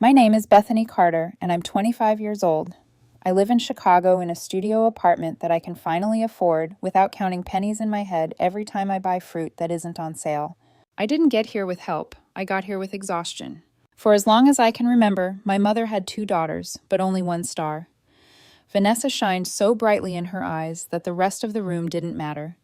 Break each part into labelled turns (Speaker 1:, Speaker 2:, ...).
Speaker 1: My name is Bethany Carter, and I'm 25 years old. I live in Chicago in a studio apartment that I can finally afford without counting pennies in my head every time I buy fruit that isn't on sale. I didn't get here with help. I got here with exhaustion. For as long as I can remember, my mother had 2 daughters, but only one star. Vanessa shined so brightly in her eyes that the rest of the room didn't matter.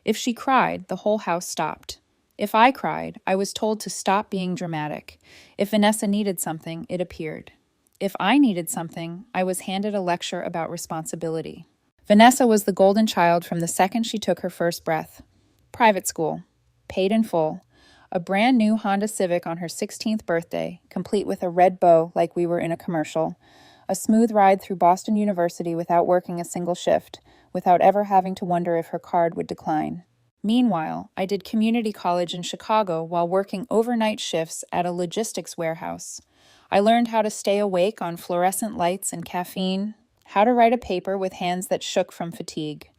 Speaker 1: If she cried, the whole house stopped. If I cried, I was told to stop being dramatic. If Vanessa needed something, it appeared. If I needed something, I was handed a lecture about responsibility. Vanessa was the golden child from the second she took her first breath. Private school, paid in full, a brand new Honda Civic on her 16th birthday, complete with a red bow like we were in a commercial, a smooth ride through Boston University without working a single shift, without ever having to wonder if her card would decline. Meanwhile, I did community college in Chicago while working overnight shifts at a logistics warehouse. I learned how to stay awake on fluorescent lights and caffeine, how to write a paper with hands that shook from fatigue.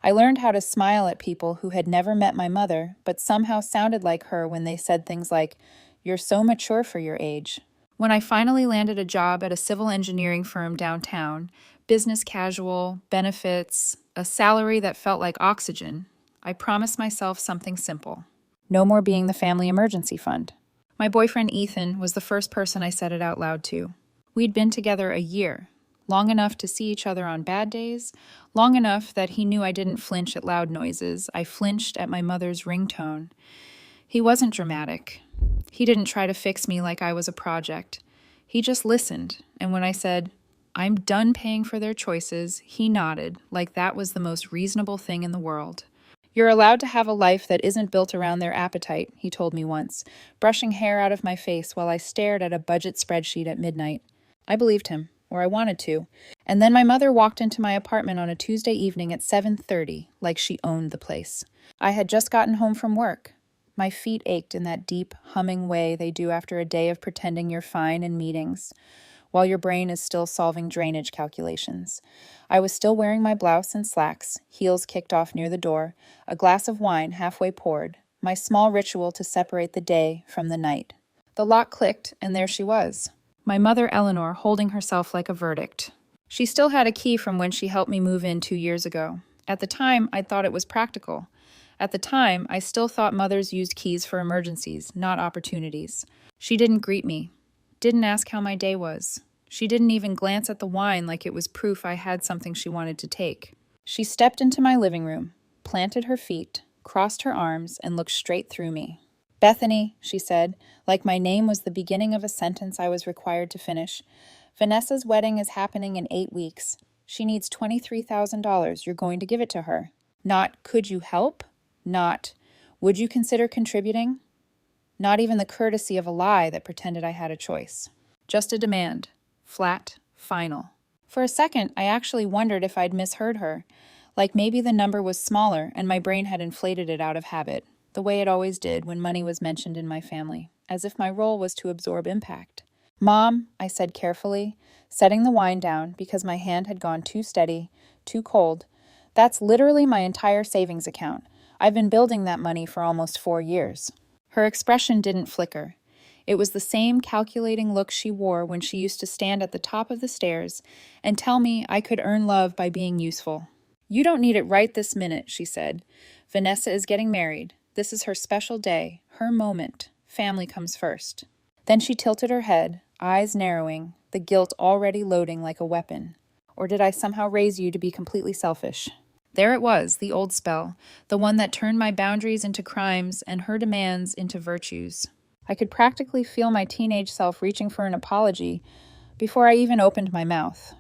Speaker 1: I learned how to smile at people who had never met my mother, but somehow sounded like her when they said things like, "You're so mature for your age." When I finally landed a job at a civil engineering firm downtown, business casual, benefits, a salary that felt like oxygen, I promised myself something simple. No more being the family emergency fund. My boyfriend Ethan was the first person I said it out loud to. We'd been together a year, long enough to see each other on bad days, long enough that he knew I didn't flinch at loud noises. I flinched at my mother's ringtone. He wasn't dramatic. He didn't try to fix me like I was a project. He just listened, and when I said, "I'm done paying for their choices," he nodded, like that was the most reasonable thing in the world. "You're allowed to have a life that isn't built around their appetite," he told me once, brushing hair out of my face while I stared at a budget spreadsheet at midnight. I believed him, or I wanted to, and then my mother walked into my apartment on a Tuesday evening at 7:30, like she owned the place. I had just gotten home from work. My feet ached in that deep, humming way they do after a day of pretending you're fine in meetings, while your brain is still solving drainage calculations. I was still wearing my blouse and slacks, heels kicked off near the door, a glass of wine halfway poured, my small ritual to separate the day from the night. The lock clicked, and there she was. My mother Eleanor holding herself like a verdict. She still had a key from when she helped me move in 2 years ago. At the time, I thought it was practical. At the time, I still thought mothers used keys for emergencies, not opportunities. She didn't greet me. Didn't ask how my day was. She didn't even glance at the wine like it was proof I had something she wanted to take. She stepped into my living room, planted her feet, crossed her arms, and looked straight through me. "Bethany," she said, like my name was the beginning of a sentence I was required to finish. "Vanessa's wedding is happening in 8 weeks. She needs $23,000. You're going to give it to her. Not, could you help? Not, would you consider contributing? Not even the courtesy of a lie that pretended I had a choice. Just a demand. Flat, final." For a second, I actually wondered if I'd misheard her. Like maybe the number was smaller and my brain had inflated it out of habit, the way it always did when money was mentioned in my family, as if my role was to absorb impact. "Mom," I said carefully, setting the wine down because my hand had gone too steady, too cold. "That's literally my entire savings account. I've been building that money for almost 4 years. Her expression didn't flicker. It was the same calculating look she wore when she used to stand at the top of the stairs and tell me I could earn love by being useful. "You don't need it right this minute," she said. "Vanessa is getting married. This is her special day, her moment. Family comes first." Then she tilted her head, eyes narrowing, the guilt already loading like a weapon. "Or did I somehow raise you to be completely selfish?" There it was, the old spell, the one that turned my boundaries into crimes and her demands into virtues. I could practically feel my teenage self reaching for an apology before I even opened my mouth.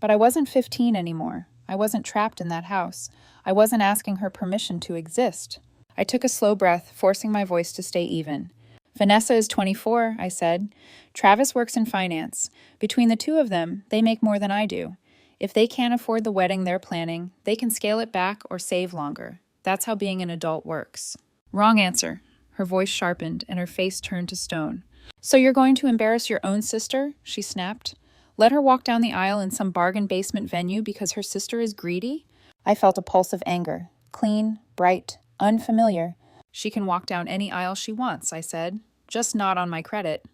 Speaker 1: But I wasn't 15 anymore. I wasn't trapped in that house. I wasn't asking her permission to exist. I took a slow breath, forcing my voice to stay even. "Vanessa is 24, I said. "Travis works in finance. Between the two of them, they make more than I do. If they can't afford the wedding they're planning, they can scale it back or save longer. That's how being an adult works." "Wrong answer." Her voice sharpened and her face turned to stone. "So you're going to embarrass your own sister?" she snapped. "Let her walk down the aisle in some bargain basement venue because her sister is greedy?" I felt a pulse of anger. Clean, bright, unfamiliar. "She can walk down any aisle she wants," I said. "Just not on my credit."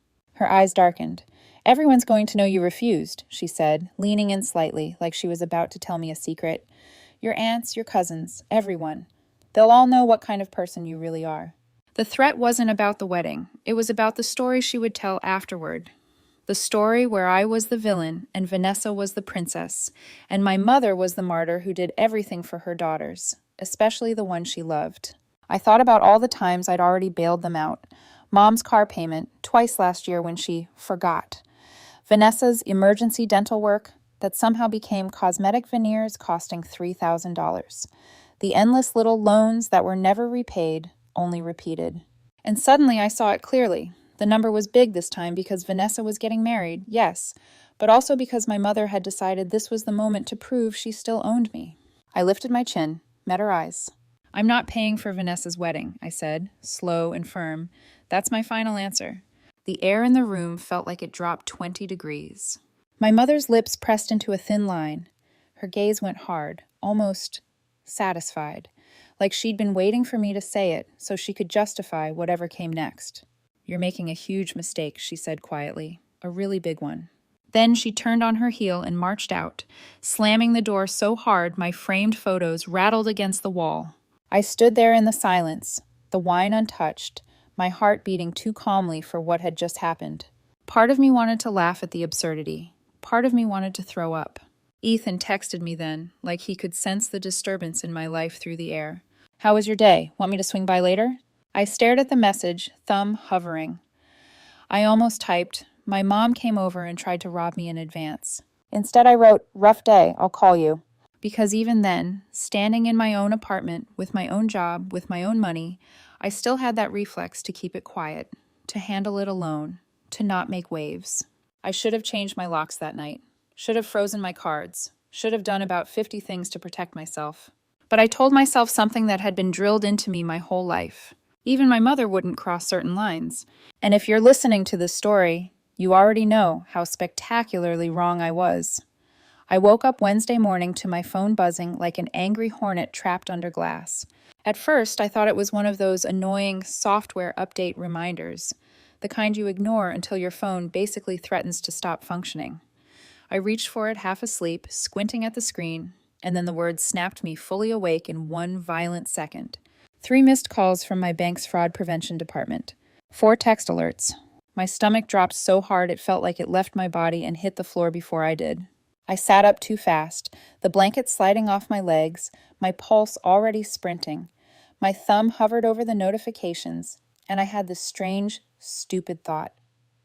Speaker 1: Her eyes darkened. "Everyone's going to know you refused," she said, leaning in slightly, like she was about to tell me a secret. "Your aunts, your cousins, everyone. They'll all know what kind of person you really are." The threat wasn't about the wedding. It was about the story she would tell afterward. The story where I was the villain and Vanessa was the princess, and my mother was the martyr who did everything for her daughters, especially the one she loved. I thought about all the times I'd already bailed them out. Mom's car payment, twice last year when she forgot. Vanessa's emergency dental work that somehow became cosmetic veneers costing $3,000. The endless little loans that were never repaid, only repeated. And suddenly I saw it clearly. The number was big this time because Vanessa was getting married, yes, but also because my mother had decided this was the moment to prove she still owned me. I lifted my chin, met her eyes. "I'm not paying for Vanessa's wedding," I said, slow and firm. "That's my final answer." The air in the room felt like it dropped 20 degrees. My mother's lips pressed into a thin line. Her gaze went hard, almost satisfied, like she'd been waiting for me to say it so she could justify whatever came next. "You're making a huge mistake," she said quietly, "a really big one." Then she turned on her heel and marched out, slamming the door so hard my framed photos rattled against the wall. I stood there in the silence, the wine untouched, my heart beating too calmly for what had just happened. Part of me wanted to laugh at the absurdity. Part of me wanted to throw up. Ethan texted me then, like he could sense the disturbance in my life through the air. "How was your day? Want me to swing by later?" I stared at the message, thumb hovering. I almost typed, "My mom came over and tried to rob me in advance." Instead I wrote, "Rough day, I'll call you." Because even then, standing in my own apartment, with my own job, with my own money, I still had that reflex to keep it quiet, to handle it alone, to not make waves. I should have changed my locks that night, should have frozen my cards, should have done about 50 things to protect myself. But I told myself something that had been drilled into me my whole life. Even my mother wouldn't cross certain lines. And if you're listening to this story, you already know how spectacularly wrong I was. I woke up Wednesday morning to my phone buzzing like an angry hornet trapped under glass. At first, I thought it was one of those annoying software update reminders, the kind you ignore until your phone basically threatens to stop functioning. I reached for it half asleep, squinting at the screen, and then the words snapped me fully awake in one violent second. 3 missed calls from my bank's fraud prevention department. 4 text alerts. My stomach dropped so hard it felt like it left my body and hit the floor before I did. I sat up too fast, the blanket sliding off my legs, my pulse already sprinting. My thumb hovered over the notifications, and I had this strange, stupid thought.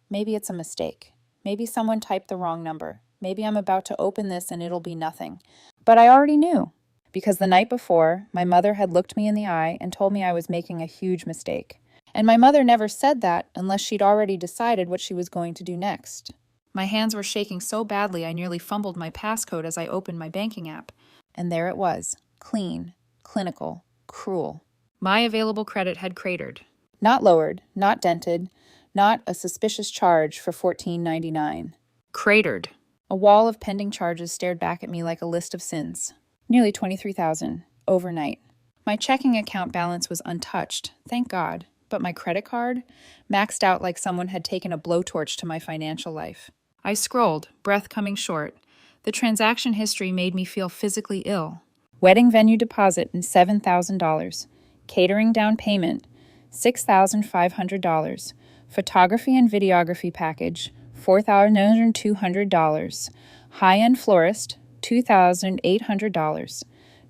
Speaker 1: Maybe it's a mistake. Maybe someone typed the wrong number. Maybe I'm about to open this and it'll be nothing. But I already knew. Because the night before, my mother had looked me in the eye and told me I was making a huge mistake. And my mother never said that unless she'd already decided what she was going to do next. My hands were shaking so badly I nearly fumbled my passcode as I opened my banking app. And there it was, clean, clinical, cruel. My available credit had cratered. Not lowered, not dented, not a suspicious charge for $14.99. Cratered. A wall of pending charges stared back at me like a list of sins. Nearly $23,000, overnight. My checking account balance was untouched, thank God, but my credit card maxed out like someone had taken a blowtorch to my financial life. I scrolled, breath coming short. The transaction history made me feel physically ill. Wedding venue deposit in $7,000. Catering down payment, $6,500. Photography and videography package, $4,200. High-end florist, $2,800.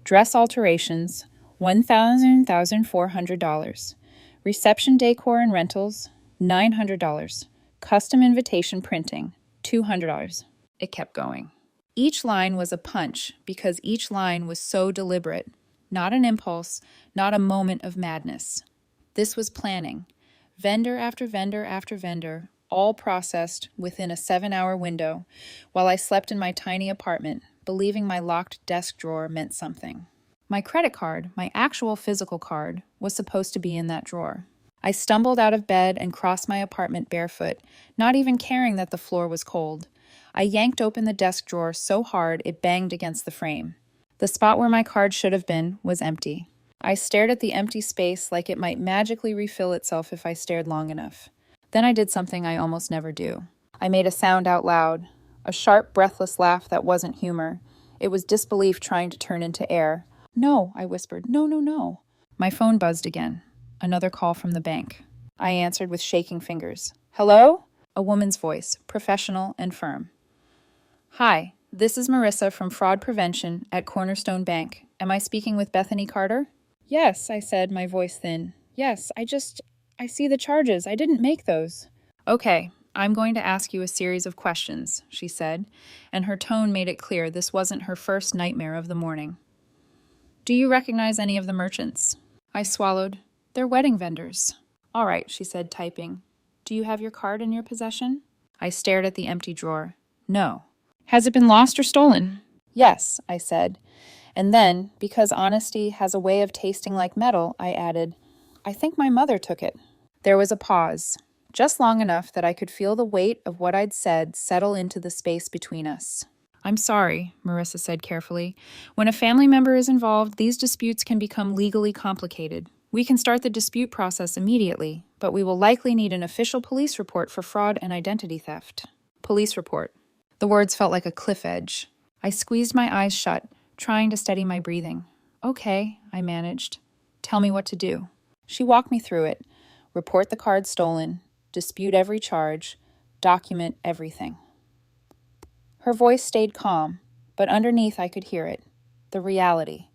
Speaker 1: Dress alterations, $1,400. Reception decor and rentals, $900. Custom invitation printing, $200. It kept going. Each line was a punch because each line was so deliberate. Not an impulse, not a moment of madness. This was planning. Vendor after vendor after vendor, all processed within a 7-hour window, while I slept in my tiny apartment, believing my locked desk drawer meant something. My credit card, my actual physical card, was supposed to be in that drawer. I stumbled out of bed and crossed my apartment barefoot, not even caring that the floor was cold. I yanked open the desk drawer so hard it banged against the frame. The spot where my card should have been was empty. I stared at the empty space like it might magically refill itself if I stared long enough. Then I did something I almost never do. I made a sound out loud, a sharp, breathless laugh that wasn't humor. It was disbelief trying to turn into air. No, I whispered. No, no, no. My phone buzzed again. Another call from the bank. I answered with shaking fingers. Hello? A woman's voice, professional and firm. Hi, this is Marissa from Fraud Prevention at Cornerstone Bank. Am I speaking with Bethany Carter? Yes, I said, my voice thin. Yes, I see the charges. I didn't make those. Okay, I'm going to ask you a series of questions, she said, and her tone made it clear this wasn't her first nightmare of the morning. Do you recognize any of the merchants? I swallowed. They're wedding vendors. All right, she said, typing. Do you have your card in your possession? I stared at the empty drawer. No. Has it been lost or stolen? Yes, I said. And then, because honesty has a way of tasting like metal, I added, I think my mother took it. There was a pause, just long enough that I could feel the weight of what I'd said settle into the space between us. I'm sorry, Marissa said carefully. When a family member is involved, these disputes can become legally complicated. We can start the dispute process immediately, but we will likely need an official police report for fraud and identity theft. Police report. The words felt like a cliff edge. I squeezed my eyes shut, trying to steady my breathing. Okay, I managed. Tell me what to do. She walked me through it. Report the card stolen, dispute every charge, document everything. Her voice stayed calm, but underneath I could hear it. The reality.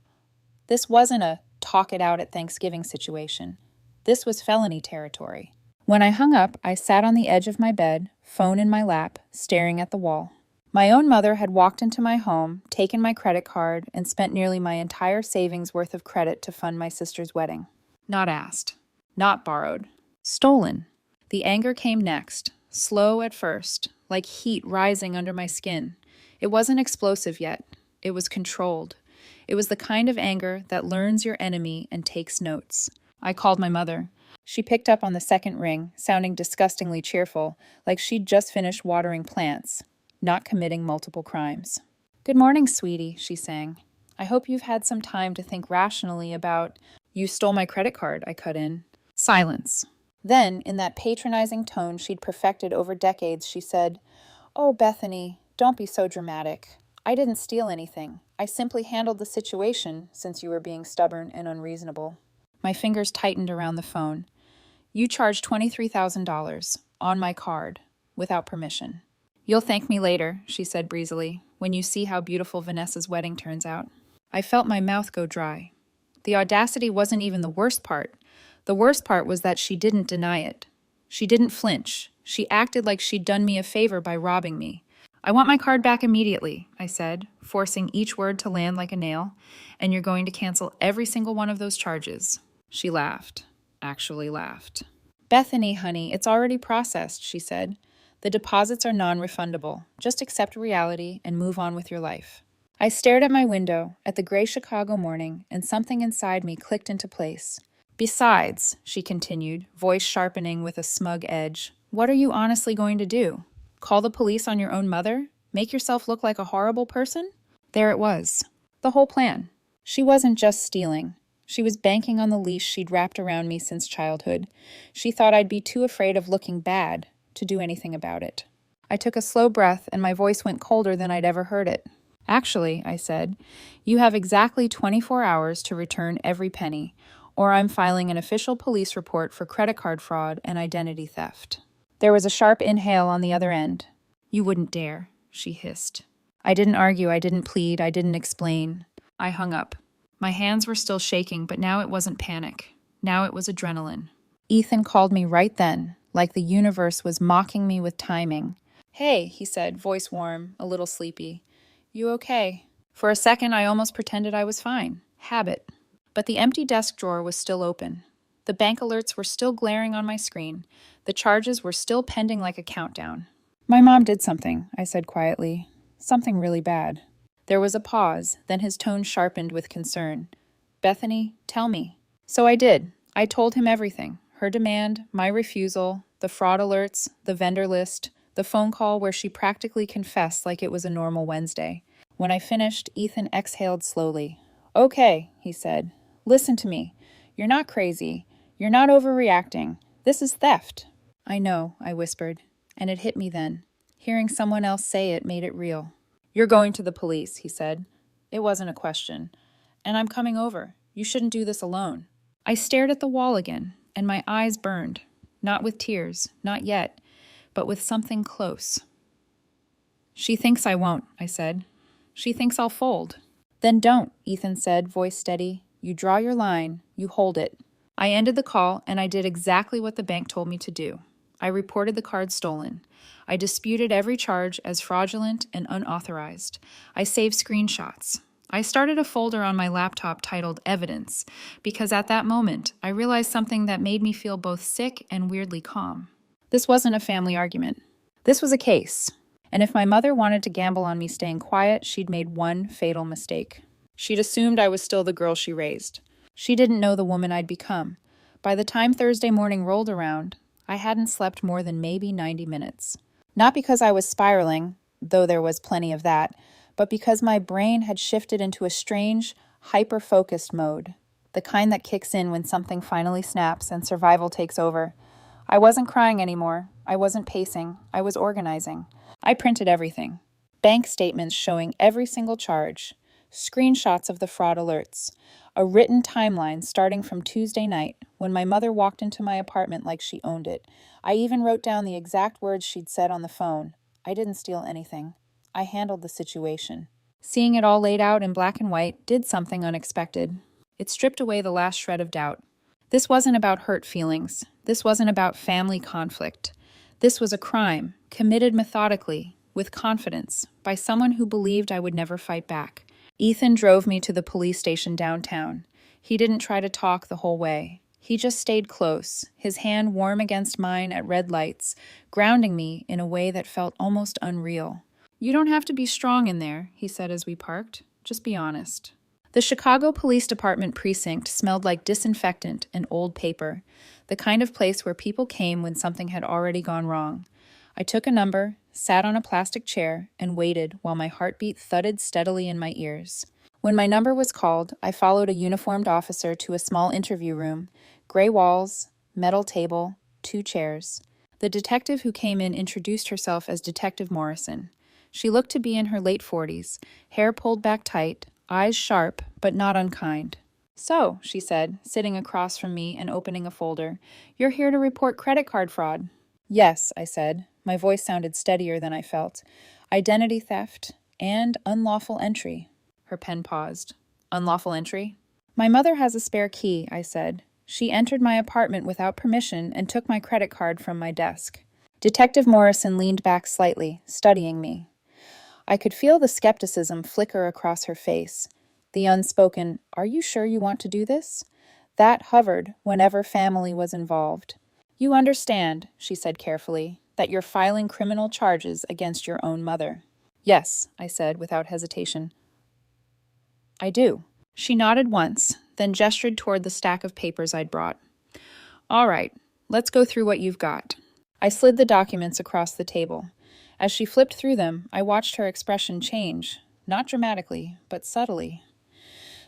Speaker 1: This wasn't a talk it out at Thanksgiving situation. This was felony territory. When I hung up, I sat on the edge of my bed, phone in my lap, staring at the wall. My own mother had walked into my home, taken my credit card, and spent nearly my entire savings worth of credit to fund my sister's wedding. Not asked. Not borrowed. Stolen. The anger came next, slow at first, like heat rising under my skin. It wasn't explosive yet. It was controlled. It was the kind of anger that learns your enemy and takes notes. I called my mother. She picked up on the second ring, sounding disgustingly cheerful, like she'd just finished watering plants, not committing multiple crimes. Good morning, sweetie, she sang. I hope you've had some time to think rationally about... You stole my credit card, I cut in. Silence. Then, in that patronizing tone she'd perfected over decades, she said, Oh, Bethany, don't be so dramatic. I didn't steal anything. I simply handled the situation since you were being stubborn and unreasonable. My fingers tightened around the phone. You charged $23,000 on my card, without permission. You'll thank me later, she said breezily, when you see how beautiful Vanessa's wedding turns out. I felt my mouth go dry. The audacity wasn't even the worst part. The worst part was that she didn't deny it. She didn't flinch. She acted like she'd done me a favor by robbing me. I want my card back immediately, I said, forcing each word to land like a nail, and you're going to cancel every single one of those charges. She laughed. Actually laughed. Bethany, honey, it's already processed, she said. The deposits are non-refundable. Just accept reality and move on with your life. I stared at my window, at the gray Chicago morning, and something inside me clicked into place. Besides, she continued, voice sharpening with a smug edge, what are you honestly going to do? Call the police on your own mother? Make yourself look like a horrible person? There it was. The whole plan. She wasn't just stealing. She was banking on the leash she'd wrapped around me since childhood. She thought I'd be too afraid of looking bad to do anything about it. I took a slow breath, and my voice went colder than I'd ever heard it. Actually, I said, you have exactly 24 hours to return every penny, or I'm filing an official police report for credit card fraud and identity theft. There was a sharp inhale on the other end. You wouldn't dare, she hissed. I didn't argue, I didn't plead, I didn't explain. I hung up. My hands were still shaking, but now it wasn't panic. Now it was adrenaline. Ethan called me right then, like the universe was mocking me with timing. Hey, he said, voice warm, a little sleepy. You okay? For a second, I almost pretended I was fine. Habit. But the empty desk drawer was still open. The bank alerts were still glaring on my screen. The charges were still pending like a countdown. My mom did something, I said quietly. Something really bad. There was a pause, then his tone sharpened with concern. Bethany, tell me. So I did. I told him everything. Her demand, my refusal, the fraud alerts, the vendor list, the phone call where she practically confessed like it was a normal Wednesday. When I finished, Ethan exhaled slowly. Okay, he said. Listen to me. You're not crazy. You're not overreacting. This is theft. I know, I whispered, and it hit me then. Hearing someone else say it made it real. You're going to the police, he said. It wasn't a question. And I'm coming over. You shouldn't do this alone. I stared at the wall again, and my eyes burned. Not with tears, not yet, but with something close. She thinks I won't, I said. She thinks I'll fold. Then don't, Ethan said, voice steady. You draw your line, you hold it. I ended the call, and I did exactly what the bank told me to do. I reported the card stolen. I disputed every charge as fraudulent and unauthorized. I saved screenshots. I started a folder on my laptop titled Evidence, because at that moment, I realized something that made me feel both sick and weirdly calm. This wasn't a family argument. This was a case. And if my mother wanted to gamble on me staying quiet, she'd made one fatal mistake. She'd assumed I was still the girl she raised. She didn't know the woman I'd become. By the time Thursday morning rolled around, I hadn't slept more than maybe 90 minutes. Not because I was spiraling, though there was plenty of that, but because my brain had shifted into a strange, hyper-focused mode, the kind that kicks in when something finally snaps and survival takes over. I wasn't crying anymore. I wasn't pacing. I was organizing. I printed everything. Bank statements showing every single charge, screenshots of the fraud alerts, a written timeline starting from Tuesday night when my mother walked into my apartment like she owned it. I even wrote down the exact words she'd said on the phone. I didn't steal anything. I handled the situation. Seeing it all laid out in black and white did something unexpected. It stripped away the last shred of doubt. This wasn't about hurt feelings. This wasn't about family conflict. This was a crime, committed methodically, with confidence, by someone who believed I would never fight back. Ethan drove me to the police station downtown. He didn't try to talk the whole way. He just stayed close, his hand warm against mine at red lights, grounding me in a way that felt almost unreal. You don't have to be strong in there, he said as we parked. Just be honest. The Chicago Police Department precinct smelled like disinfectant and old paper, the kind of place where people came when something had already gone wrong. I took a number, sat on a plastic chair, and waited while my heartbeat thudded steadily in my ears. When my number was called, I followed a uniformed officer to a small interview room, gray walls, metal table, 2 chairs. The detective who came in introduced herself as Detective Morrison. She looked to be in her late 40s, hair pulled back tight, eyes sharp, but not unkind. So, she said, sitting across from me and opening a folder, you're here to report credit card fraud. Yes, I said. My voice sounded steadier than I felt. Identity theft and unlawful entry. Her pen paused. Unlawful entry? My mother has a spare key, I said. She entered my apartment without permission and took my credit card from my desk. Detective Morrison leaned back slightly, studying me. I could feel the skepticism flicker across her face. The unspoken, "Are you sure you want to do this?" That hovered whenever family was involved. You understand, she said carefully, that you're filing criminal charges against your own mother. Yes, I said without hesitation. I do. She nodded once, then gestured toward the stack of papers I'd brought. All right, let's go through what you've got. I slid the documents across the table. As she flipped through them, I watched her expression change, not dramatically, but subtly.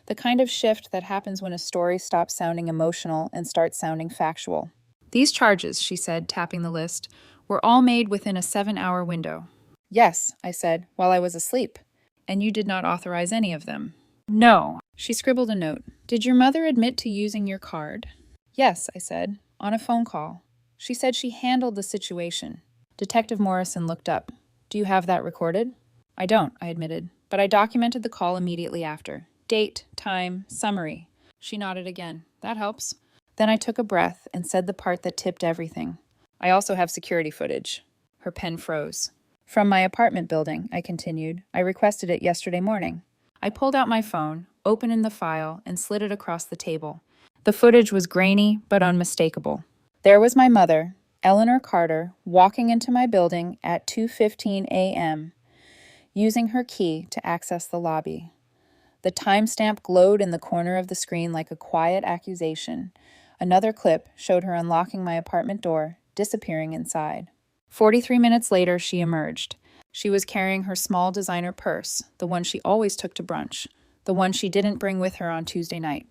Speaker 1: The kind of shift that happens when a story stops sounding emotional and starts sounding factual. These charges, she said, tapping the list, were all made within a 7-hour window. Yes, I said, while I was asleep. And you did not authorize any of them. No. She scribbled a note. Did your mother admit to using your card? Yes, I said, on a phone call. She said she handled the situation. Detective Morrison looked up. Do you have that recorded? I don't, I admitted, but I documented the call immediately after. Date, time, summary. She nodded again. That helps. Then I took a breath and said the part that tipped everything. I also have security footage. Her pen froze. From my apartment building, I continued. I requested it yesterday morning. I pulled out my phone, opened the file, and slid it across the table. The footage was grainy, but unmistakable. There was my mother, Eleanor Carter, walking into my building at 2:15 a.m., using her key to access the lobby. The timestamp glowed in the corner of the screen like a quiet accusation. Another clip showed her unlocking my apartment door, disappearing inside. 43 minutes later, she emerged. She was carrying her small designer purse, the one she always took to brunch, the one she didn't bring with her on Tuesday night.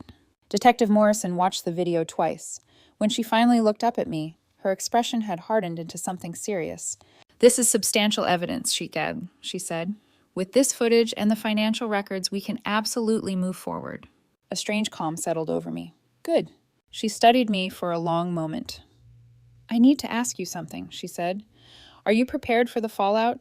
Speaker 1: Detective Morrison watched the video twice. When she finally looked up at me, Her expression had hardened into something serious. "This is substantial evidence, she said. "With this footage and the financial records, we can absolutely move forward." A strange calm settled over me. "Good." She studied me for a long moment. "I need to ask you something," she said. "Are you prepared for the fallout?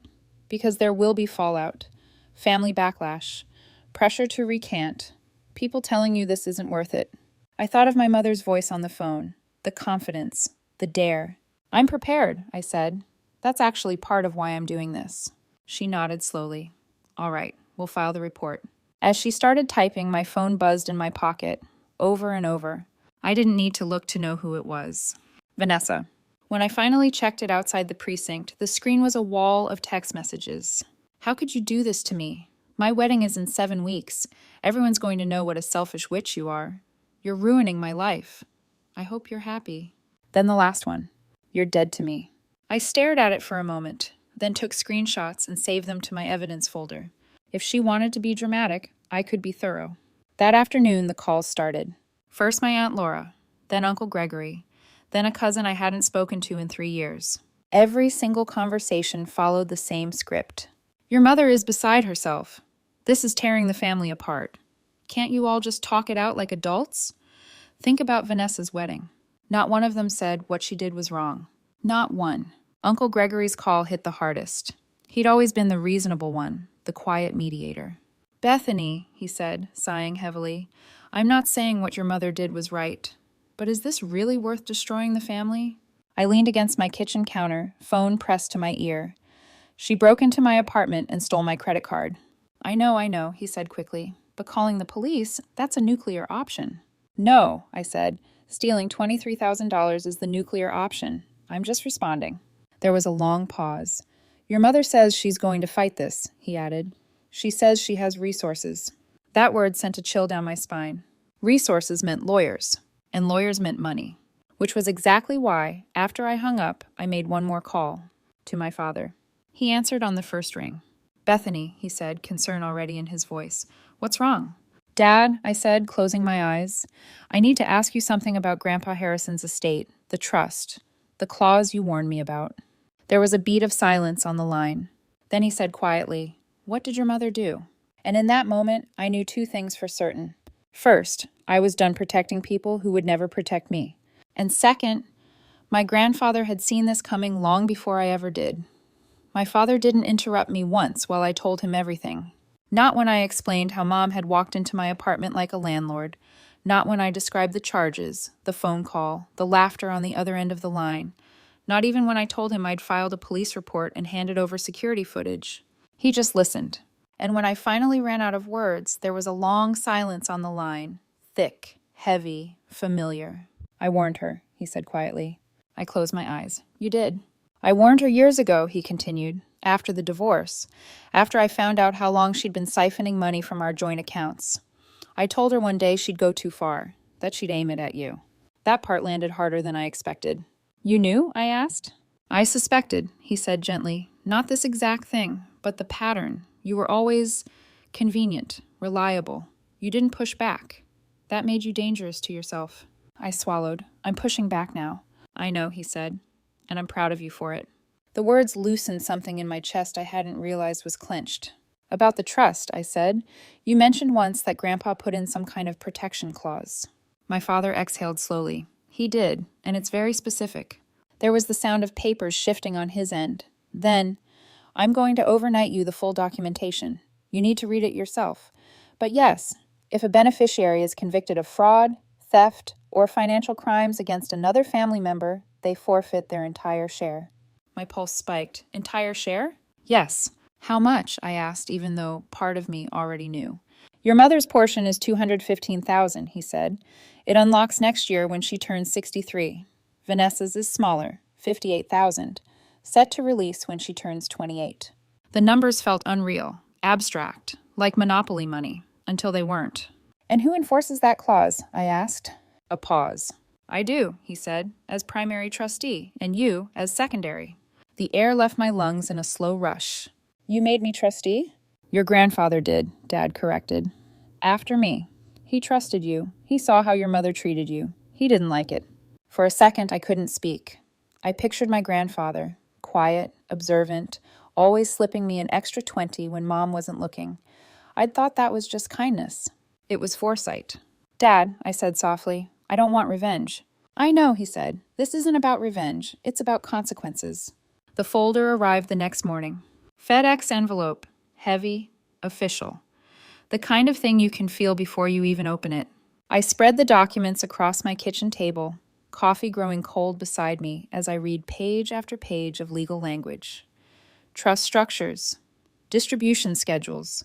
Speaker 1: Because there will be fallout. Family backlash. Pressure to recant. People telling you this isn't worth it." I thought of my mother's voice on the phone. The confidence. The dare. "I'm prepared," I said. "That's actually part of why I'm doing this." She nodded slowly. "All right, we'll file the report." As she started typing, my phone buzzed in my pocket, over and over. I didn't need to look to know who it was. Vanessa. When I finally checked it outside the precinct, the screen was a wall of text messages. "How could you do this to me? My wedding is in 7 weeks. Everyone's going to know what a selfish witch you are. You're ruining my life. I hope you're happy." Then the last one. "You're dead to me." I stared at it for a moment, then took screenshots and saved them to my evidence folder. If she wanted to be dramatic, I could be thorough. That afternoon, the calls started. First my Aunt Laura, then Uncle Gregory, then a cousin I hadn't spoken to in 3 years. Every single conversation followed the same script. "Your mother is beside herself. This is tearing the family apart. Can't you all just talk it out like adults? Think about Vanessa's wedding." Not one of them said what she did was wrong. Not one. Uncle Gregory's call hit the hardest. He'd always been the reasonable one, the quiet mediator. "Bethany," he said, sighing heavily, "I'm not saying what your mother did was right, but is this really worth destroying the family?" I leaned against my kitchen counter, phone pressed to my ear. "She broke into my apartment and stole my credit card." I know, he said quickly, "but calling the police, that's a nuclear option." "No," I said, "stealing $23,000 is the nuclear option. I'm just responding." There was a long pause. "Your mother says she's going to fight this," he added. "She says she has resources." That word sent a chill down my spine. Resources meant lawyers, and lawyers meant money, which was exactly why, after I hung up, I made one more call to my father. He answered on the first ring. "Bethany," he said, concern already in his voice. "What's wrong?" "Dad," I said, closing my eyes, "I need to ask you something about Grandpa Harrison's estate, the trust, the clause you warned me about." There was a beat of silence on the line. Then he said quietly, "What did your mother do?" And in that moment, I knew 2 things for certain. First, I was done protecting people who would never protect me. And second, my grandfather had seen this coming long before I ever did. My father didn't interrupt me once while I told him everything. Not when I explained how Mom had walked into my apartment like a landlord. Not when I described the charges, the phone call, the laughter on the other end of the line. Not even when I told him I'd filed a police report and handed over security footage. He just listened. And when I finally ran out of words, there was a long silence on the line. Thick, heavy, familiar. "I warned her," he said quietly. I closed my eyes. "You did." "I warned her years ago," he continued, "after the divorce, after I found out how long she'd been siphoning money from our joint accounts. I told her one day she'd go too far, that she'd aim it at you." That part landed harder than I expected. "You knew?" I asked. "I suspected," he said gently. "Not this exact thing, but the pattern. You were always convenient, reliable. You didn't push back. That made you dangerous to yourself." I swallowed. "I'm pushing back now." "I know," he said, "and I'm proud of you for it." The words loosened something in my chest I hadn't realized was clenched. "About the trust," I said. "You mentioned once that Grandpa put in some kind of protection clause." My father exhaled slowly. "He did, and it's very specific." There was the sound of papers shifting on his end. Then, "I'm going to overnight you the full documentation. You need to read it yourself. But yes, if a beneficiary is convicted of fraud, theft, or financial crimes against another family member, they forfeit their entire share." My pulse spiked. "Entire share?" "Yes." "How much?" I asked, even though part of me already knew. "Your mother's portion is $215,000, he said. "It unlocks next year when she turns 63. Vanessa's is smaller, $58,000, set to release when she turns 28. The numbers felt unreal, abstract, like monopoly money, until they weren't. "And who enforces that clause?" I asked. A pause. "I do," he said, "as primary trustee, and you as secondary." The air left my lungs in a slow rush. "You made me trustee?" "Your grandfather did," Dad corrected. "After me. He trusted you. He saw how your mother treated you. He didn't like it." For a second, I couldn't speak. I pictured my grandfather, quiet, observant, always slipping me an extra 20 when Mom wasn't looking. I'd thought that was just kindness. It was foresight. "Dad," I said softly, "I don't want revenge." "I know," he said. "This isn't about revenge. It's about consequences." The folder arrived the next morning. FedEx envelope. Heavy. Official. The kind of thing you can feel before you even open it. I spread the documents across my kitchen table, coffee growing cold beside me as I read page after page of legal language. Trust structures. Distribution schedules.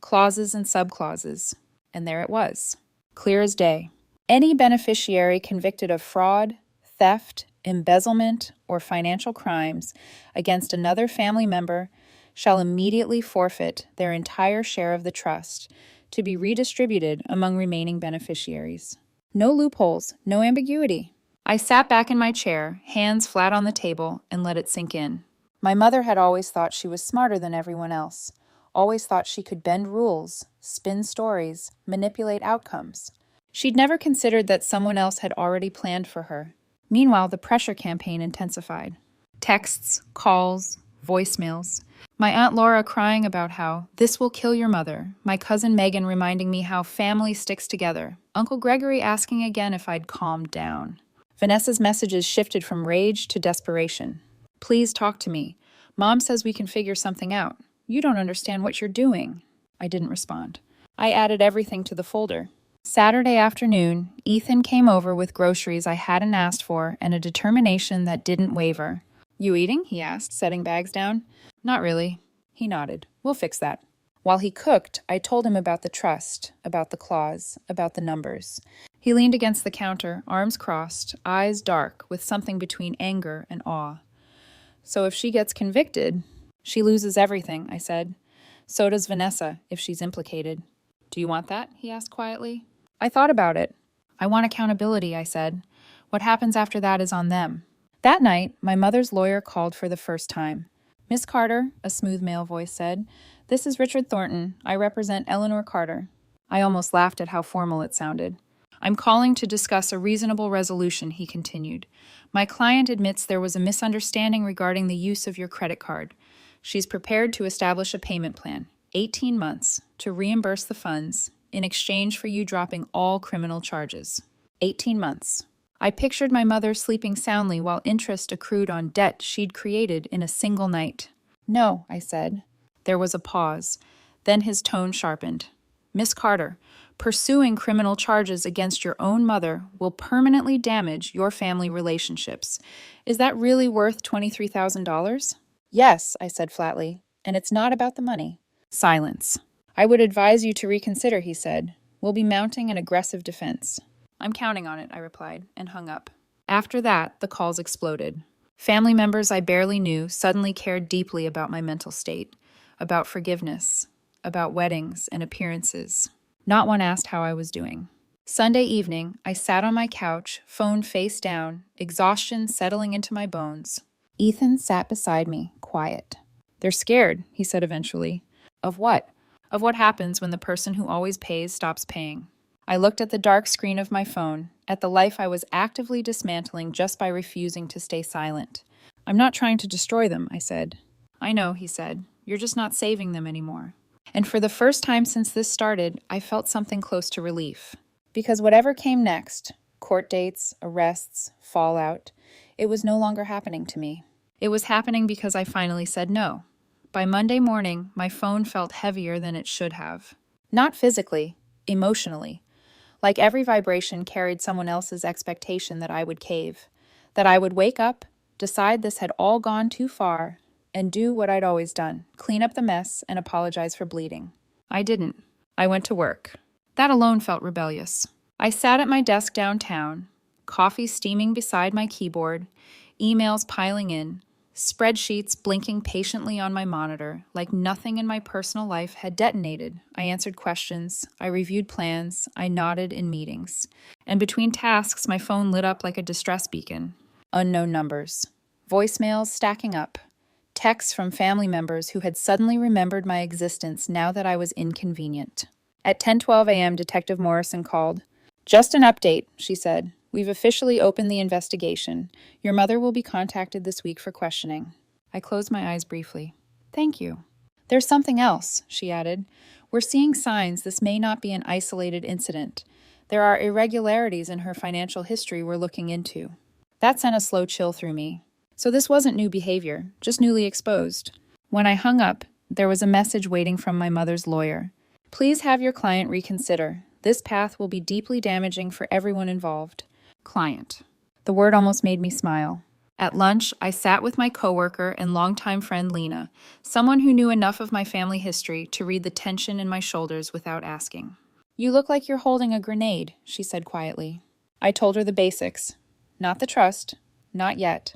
Speaker 1: Clauses and subclauses. And there it was. Clear as day. Any beneficiary convicted of fraud, theft, embezzlement, or financial crimes against another family member shall immediately forfeit their entire share of the trust to be redistributed among remaining beneficiaries. No loopholes, no ambiguity. I sat back in my chair, hands flat on the table, and let it sink in. My mother had always thought she was smarter than everyone else, always thought she could bend rules, spin stories, manipulate outcomes. She'd never considered that someone else had already planned for her. Meanwhile, the pressure campaign intensified. Texts, calls, voicemails. My Aunt Laura crying about how this will kill your mother. My cousin Megan reminding me how family sticks together. Uncle Gregory asking again if I'd calmed down. Vanessa's messages shifted from rage to desperation. "Please talk to me. Mom says we can figure something out. You don't understand what you're doing." I didn't respond. I added everything to the folder. Saturday afternoon, Ethan came over with groceries I hadn't asked for and a determination that didn't waver. "You eating?" he asked, setting bags down. "Not really." He nodded. "We'll fix that." While he cooked, I told him about the trust, about the clause, about the numbers. He leaned against the counter, arms crossed, eyes dark, with something between anger and awe. "So if she gets convicted, she loses everything," I said. "So does Vanessa, if she's implicated." "Do you want that?" he asked quietly. I thought about it. "I want accountability," I said. "What happens after that is on them." That night, my mother's lawyer called for the first time. "Miss Carter," a smooth male voice said, "this is Richard Thornton. I represent Eleanor Carter." I almost laughed at how formal it sounded. "I'm calling to discuss a reasonable resolution," he continued. "My client admits there was a misunderstanding regarding the use of your credit card. She's prepared to establish a payment plan, 18 months, to reimburse the funds in exchange for you dropping all criminal charges. 18 months. I pictured my mother sleeping soundly while interest accrued on debt she'd created in a single night. "No," I said. There was a pause. Then his tone sharpened. "Miss Carter, pursuing criminal charges against your own mother will permanently damage your family relationships. Is that really worth $23,000? "Yes," I said flatly, "and it's not about the money." Silence. "I would advise you to reconsider," he said. "We'll be mounting an aggressive defense." "I'm counting on it," I replied, and hung up. After that, the calls exploded. Family members I barely knew suddenly cared deeply about my mental state, about forgiveness, about weddings and appearances. Not one asked how I was doing. Sunday evening, I sat on my couch, phone face down, exhaustion settling into my bones. Ethan sat beside me, quiet. "They're scared," he said eventually. "Of what?" "Of what happens when the person who always pays stops paying." I looked at the dark screen of my phone, at the life I was actively dismantling just by refusing to stay silent. "I'm not trying to destroy them," I said. "I know," he said. "You're just not saving them anymore." And for the first time since this started, I felt something close to relief. Because whatever came next, court dates, arrests, fallout, it was no longer happening to me. It was happening because I finally said no. By Monday morning, my phone felt heavier than it should have. Not physically, emotionally. Like every vibration carried someone else's expectation that I would cave, that I would wake up, decide this had all gone too far, and do what I'd always done, clean up the mess and apologize for bleeding. I didn't. I went to work. That alone felt rebellious. I sat at my desk downtown, coffee steaming beside my keyboard, emails piling in, spreadsheets blinking patiently on my monitor, like nothing in my personal life had detonated. I answered questions, I reviewed plans, I nodded in meetings. And between tasks, my phone lit up like a distress beacon. Unknown numbers. Voicemails stacking up. Texts from family members who had suddenly remembered my existence now that I was inconvenient. At 10:12 a.m., Detective Morrison called. "Just an update," she said. We've officially opened the investigation. Your mother will be contacted this week for questioning. I closed my eyes briefly. Thank you. There's something else, she added. We're seeing signs this may not be an isolated incident. There are irregularities in her financial history we're looking into. That sent a slow chill through me. So this wasn't new behavior, just newly exposed. When I hung up, there was a message waiting from my mother's lawyer. Please have your client reconsider. This path will be deeply damaging for everyone involved. Client. The word almost made me smile. At lunch, I sat with my coworker and longtime friend Lena, someone who knew enough of my family history to read the tension in my shoulders without asking. You look like you're holding a grenade, she said quietly. I told her the basics. Not the trust. Not yet.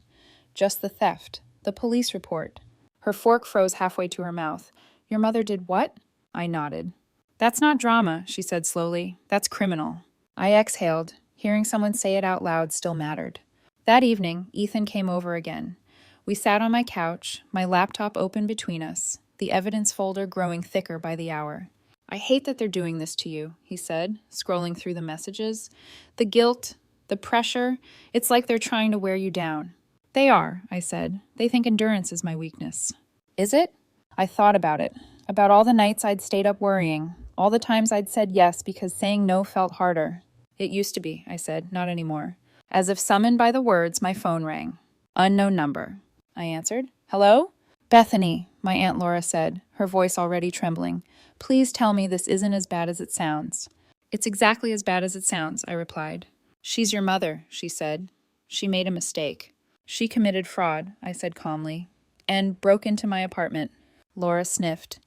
Speaker 1: Just the theft. The police report. Her fork froze halfway to her mouth. Your mother did what? I nodded. That's not drama, she said slowly. That's criminal. I exhaled. Hearing someone say it out loud still mattered. That evening, Ethan came over again. We sat on my couch, my laptop open between us, the evidence folder growing thicker by the hour. I hate that they're doing this to you, he said, scrolling through the messages. The guilt, the pressure, it's like they're trying to wear you down. They are, I said. They think endurance is my weakness. Is it? I thought about it, about all the nights I'd stayed up worrying, all the times I'd said yes because saying no felt harder. It used to be, I said, not anymore. As if summoned by the words, my phone rang. Unknown number. I answered. Hello? Bethany, my Aunt Laura said, her voice already trembling. Please tell me this isn't as bad as it sounds. It's exactly as bad as it sounds, I replied. She's your mother, she said. She made a mistake. She committed fraud, I said calmly, and broke into my apartment. Laura sniffed.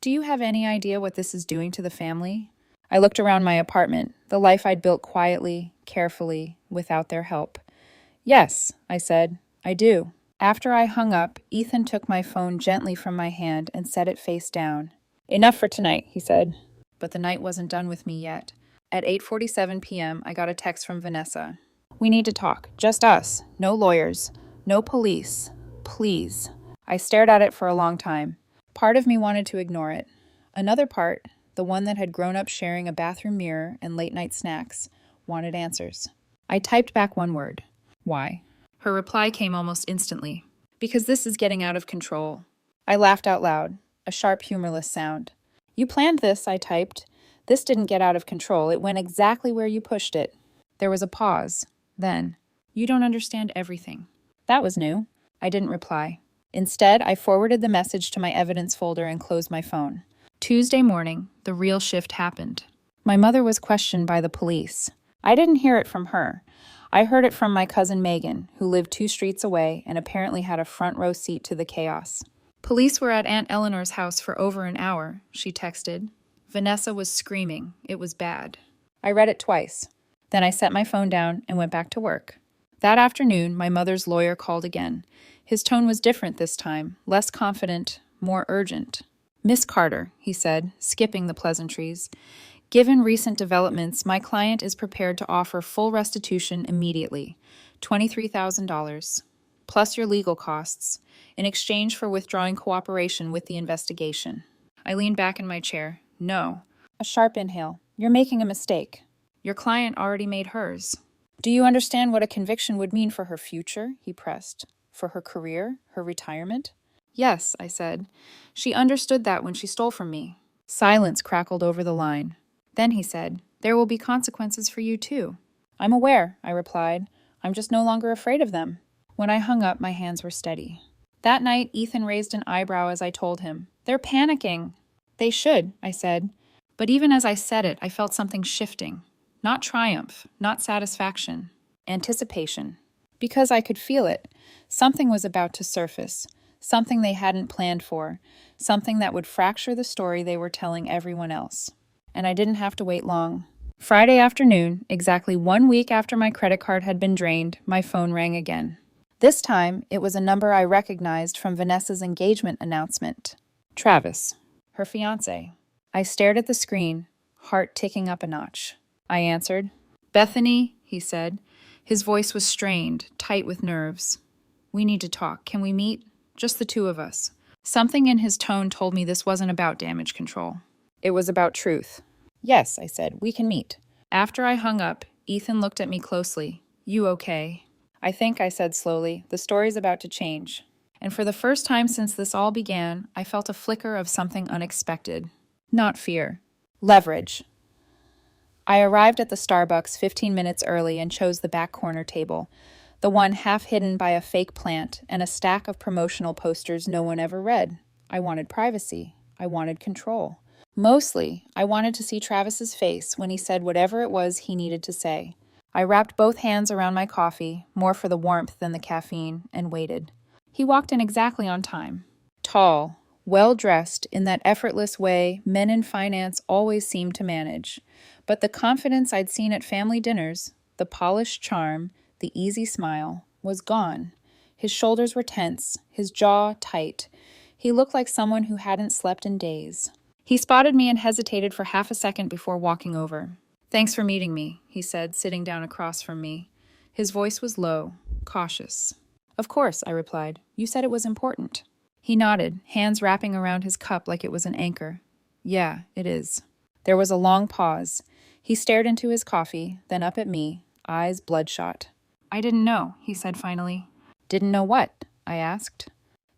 Speaker 1: Do you have any idea what this is doing to the family? I looked around my apartment, the life I'd built quietly, carefully, without their help. Yes, I said, I do. After I hung up, Ethan took my phone gently from my hand and set it face down. Enough for tonight, he said. But the night wasn't done with me yet. At 8:47 p.m., I got a text from Vanessa. We need to talk. Just us. No lawyers. No police. Please. I stared at it for a long time. Part of me wanted to ignore it. Another part, the one that had grown up sharing a bathroom mirror and late-night snacks, wanted answers. I typed back one word. Why? Her reply came almost instantly. Because this is getting out of control. I laughed out loud, a sharp, humorless sound. You planned this, I typed. This didn't get out of control. It went exactly where you pushed it. There was a pause. Then, you don't understand everything. That was new. I didn't reply. Instead, I forwarded the message to my evidence folder and closed my phone. Tuesday morning, the real shift happened. My mother was questioned by the police. I didn't hear it from her. I heard it from my cousin Megan, who lived 2 streets away and apparently had a front row seat to the chaos. Police were at Aunt Eleanor's house for over an hour, she texted. Vanessa was screaming. It was bad. I read it twice. Then I set my phone down and went back to work. That afternoon, my mother's lawyer called again. His tone was different this time, less confident, more urgent. Miss Carter, he said, skipping the pleasantries. Given recent developments, my client is prepared to offer full restitution immediately, $23,000, plus your legal costs, in exchange for withdrawing cooperation with the investigation. I leaned back in my chair. No. A sharp inhale. You're making a mistake. Your client already made hers. Do you understand what a conviction would mean for her future? He pressed. For her career? Her retirement? Yes, I said. She understood that when she stole from me. Silence crackled over the line. Then he said, there will be consequences for you too. I'm aware, I replied. I'm just no longer afraid of them. When I hung up, my hands were steady. That night, Ethan raised an eyebrow as I told him. They're panicking. They should, I said. But even as I said it, I felt something shifting. Not triumph, not satisfaction. Anticipation. Because I could feel it. Something was about to surface. Something they hadn't planned for. Something that would fracture the story they were telling everyone else. And I didn't have to wait long. Friday afternoon, exactly 1 week after my credit card had been drained, my phone rang again. This time, it was a number I recognized from Vanessa's engagement announcement. Travis, her fiancé. I stared at the screen, heart ticking up a notch. I answered. Bethany, he said. His voice was strained, tight with nerves. We need to talk. Can we meet? Just the two of us. Something in his tone told me this wasn't about damage control. It was about truth. Yes, I said, we can meet. After I hung up, Ethan looked at me closely. You okay? I think, I said slowly, the story's about to change. And for the first time since this all began, I felt a flicker of something unexpected. Not fear. Leverage. I arrived at the Starbucks 15 minutes early and chose the back corner table, the one half hidden by a fake plant and a stack of promotional posters no one ever read. I wanted privacy. I wanted control. Mostly, I wanted to see Travis's face when he said whatever it was he needed to say. I wrapped both hands around my coffee, more for the warmth than the caffeine, and waited. He walked in exactly on time. Tall, well-dressed in that effortless way men in finance always seem to manage. But the confidence I'd seen at family dinners, the polished charm, the easy smile, was gone. His shoulders were tense, his jaw tight. He looked like someone who hadn't slept in days. He spotted me and hesitated for half a second before walking over. Thanks for meeting me, he said, sitting down across from me. His voice was low, cautious. Of course, I replied. You said it was important. He nodded, hands wrapping around his cup like it was an anchor. Yeah, it is. There was a long pause. He stared into his coffee, then up at me, eyes bloodshot. I didn't know, he said finally. Didn't know what? I asked.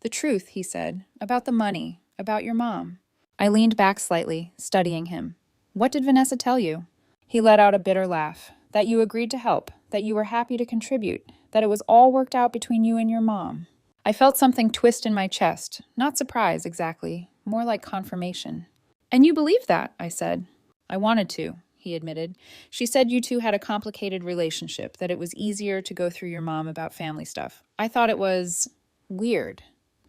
Speaker 1: The truth, he said, about the money, about your mom. I leaned back slightly, studying him. What did Vanessa tell you? He let out a bitter laugh. That you agreed to help, that you were happy to contribute, that it was all worked out between you and your mom. I felt something twist in my chest, not surprise exactly, more like confirmation. And you believe that, I said. I wanted to, he admitted. She said you two had a complicated relationship, that it was easier to go through your mom about family stuff. I thought it was weird.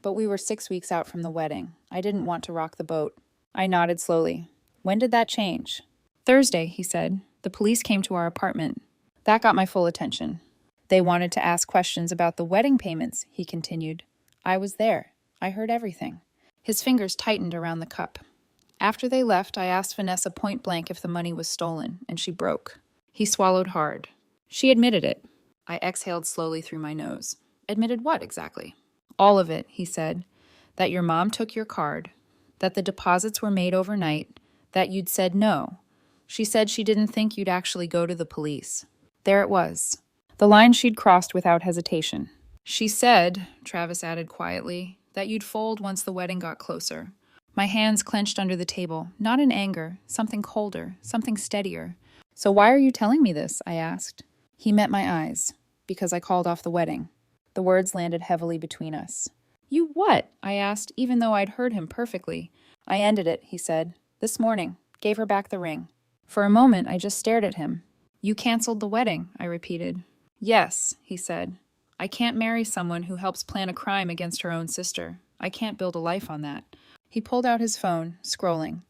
Speaker 1: But we were 6 weeks out from the wedding. I didn't want to rock the boat. I nodded slowly. When did that change? Thursday, he said. The police came to our apartment. That got my full attention. They wanted to ask questions about the wedding payments, he continued. I was there. I heard everything. His fingers tightened around the cup. After they left, I asked Vanessa point blank if the money was stolen, and she broke. He swallowed hard. She admitted it. I exhaled slowly through my nose. Admitted what exactly? All of it, he said. That your mom took your card. That the deposits were made overnight. That you'd said no. She said she didn't think you'd actually go to the police. There it was. The line she'd crossed without hesitation. She said, Travis added quietly, that you'd fold once the wedding got closer. My hands clenched under the table, not in anger, something colder, something steadier. So why are you telling me this? I asked. He met my eyes. Because I called off the wedding. The words landed heavily between us. You what? I asked, even though I'd heard him perfectly. I ended it, he said. This morning. Gave her back the ring. For a moment, I just stared at him. You canceled the wedding, I repeated. Yes, he said. I can't marry someone who helps plan a crime against her own sister. I can't build a life on that. He pulled out his phone, scrolling.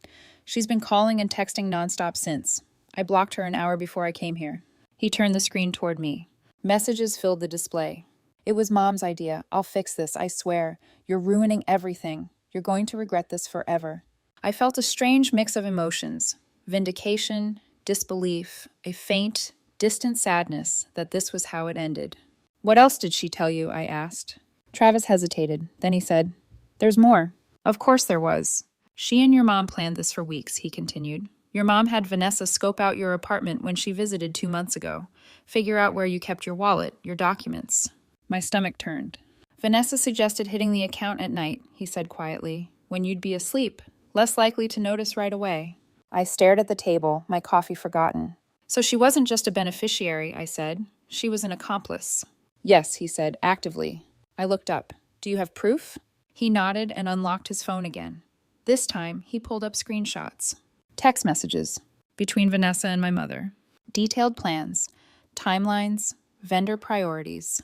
Speaker 1: She's been calling and texting nonstop since. I blocked her an hour before I came here. He turned the screen toward me. Messages filled the display. It was Mom's idea. I'll fix this, I swear. You're ruining everything. You're going to regret this forever. I felt a strange mix of emotions. Vindication, disbelief, a faint, distant sadness that this was how it ended. What else did she tell you? I asked. Travis hesitated. Then he said, There's more. Of course there was. She and your mom planned this for weeks, he continued. Your mom had Vanessa scope out your apartment when she visited 2 months ago. Figure out where you kept your wallet, your documents. My stomach turned. Vanessa suggested hitting the account at night, he said quietly, when you'd be asleep, less likely to notice right away. I stared at the table, my coffee forgotten. So she wasn't just a beneficiary, I said. She was an accomplice. Yes, he said, actively. I looked up. Do you have proof? He nodded and unlocked his phone again. This time, he pulled up screenshots. Text messages between Vanessa and my mother. Detailed plans, timelines, vendor priorities.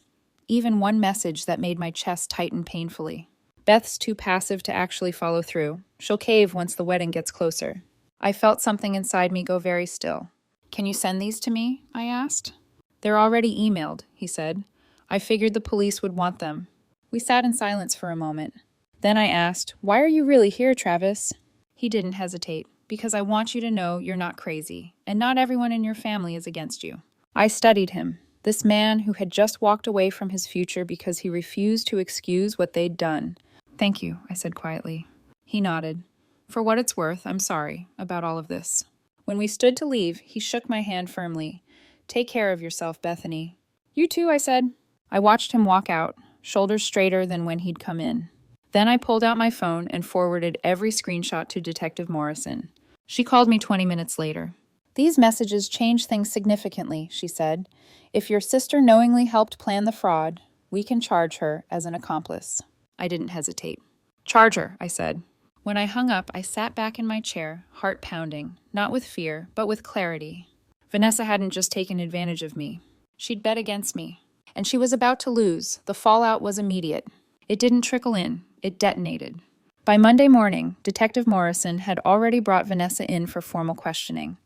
Speaker 1: Even one message that made my chest tighten painfully. Beth's too passive to actually follow through. She'll cave once the wedding gets closer. I felt something inside me go very still. Can you send these to me? I asked. They're already emailed, he said. I figured the police would want them. We sat in silence for a moment. Then I asked, Why are you really here, Travis? He didn't hesitate. Because I want you to know you're not crazy, and not everyone in your family is against you. I studied him, this man who had just walked away from his future because he refused to excuse what they'd done. Thank you, I said quietly. He nodded. For what it's worth, I'm sorry about all of this. When we stood to leave, he shook my hand firmly. Take care of yourself, Bethany. You too, I said. I watched him walk out, shoulders straighter than when he'd come in. Then I pulled out my phone and forwarded every screenshot to Detective Morrison. She called me 20 minutes later. These messages change things significantly, she said. If your sister knowingly helped plan the fraud, we can charge her as an accomplice. I didn't hesitate. Charge her, I said. When I hung up, I sat back in my chair, heart pounding, not with fear, but with clarity. Vanessa hadn't just taken advantage of me. She'd bet against me. And she was about to lose. The fallout was immediate. It didn't trickle in. It detonated. By Monday morning, Detective Morrison had already brought Vanessa in for formal questioning.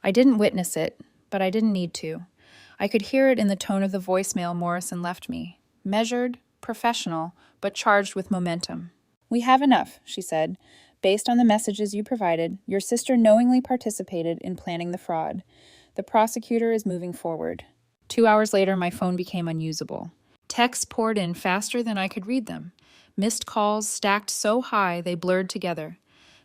Speaker 1: I didn't witness it, but I didn't need to. I could hear it in the tone of the voicemail Morrison left me. Measured, professional, but charged with momentum. We have enough, she said. Based on the messages you provided, your sister knowingly participated in planning the fraud. The prosecutor is moving forward. 2 hours later, my phone became unusable. Texts poured in faster than I could read them. Missed calls stacked so high they blurred together.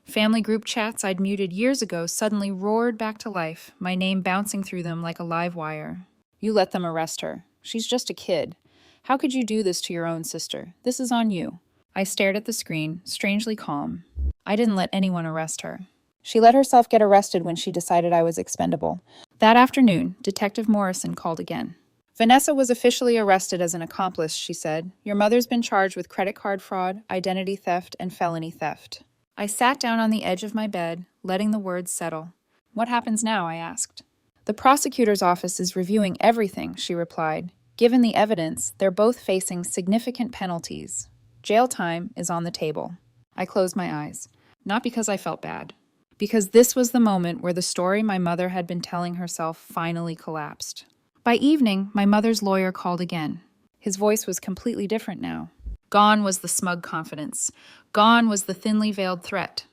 Speaker 1: Family group chats I'd muted years ago suddenly roared back to life, my name bouncing through them like a live wire. You let them arrest her. She's just a kid. How could you do this to your own sister? This is on you. I stared at the screen, strangely calm. I didn't let anyone arrest her. She let herself get arrested when she decided I was expendable. That afternoon, Detective Morrison called again. Vanessa was officially arrested as an accomplice, she said. Your mother's been charged with credit card fraud, identity theft, and felony theft. I sat down on the edge of my bed, letting the words settle. What happens now? I asked. The prosecutor's office is reviewing everything, she replied. Given the evidence, they're both facing significant penalties. Jail time is on the table. I closed my eyes. Not because I felt bad. Because this was the moment where the story my mother had been telling herself finally collapsed. By evening, my mother's lawyer called again. His voice was completely different now. Gone was the smug confidence. Gone was the thinly veiled threat.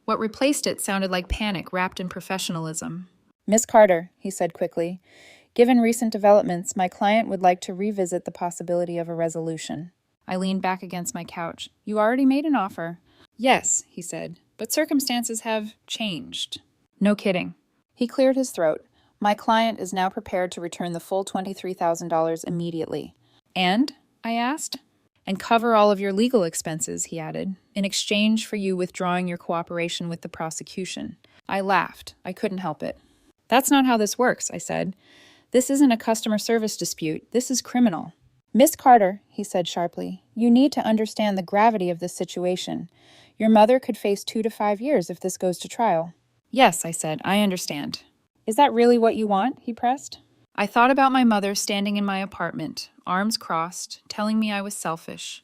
Speaker 1: What replaced it sounded like panic wrapped in professionalism. Miss Carter, he said quickly, given recent developments, my client would like to revisit the possibility of a resolution. I leaned back against my couch. You already made an offer. Yes, he said, but circumstances have changed. No kidding. He cleared his throat. My client is now prepared to return the full $23,000 immediately. And? I asked. And cover all of your legal expenses, he added, in exchange for you withdrawing your cooperation with the prosecution. I laughed. I couldn't help it. That's not how this works, I said. This isn't a customer service dispute. This is criminal. Miss Carter, he said sharply, you need to understand the gravity of this situation. Your mother could face 2 to 5 years if this goes to trial. Yes, I said, I understand. Is that really what you want? He pressed. I thought about my mother standing in my apartment, arms crossed, telling me I was selfish.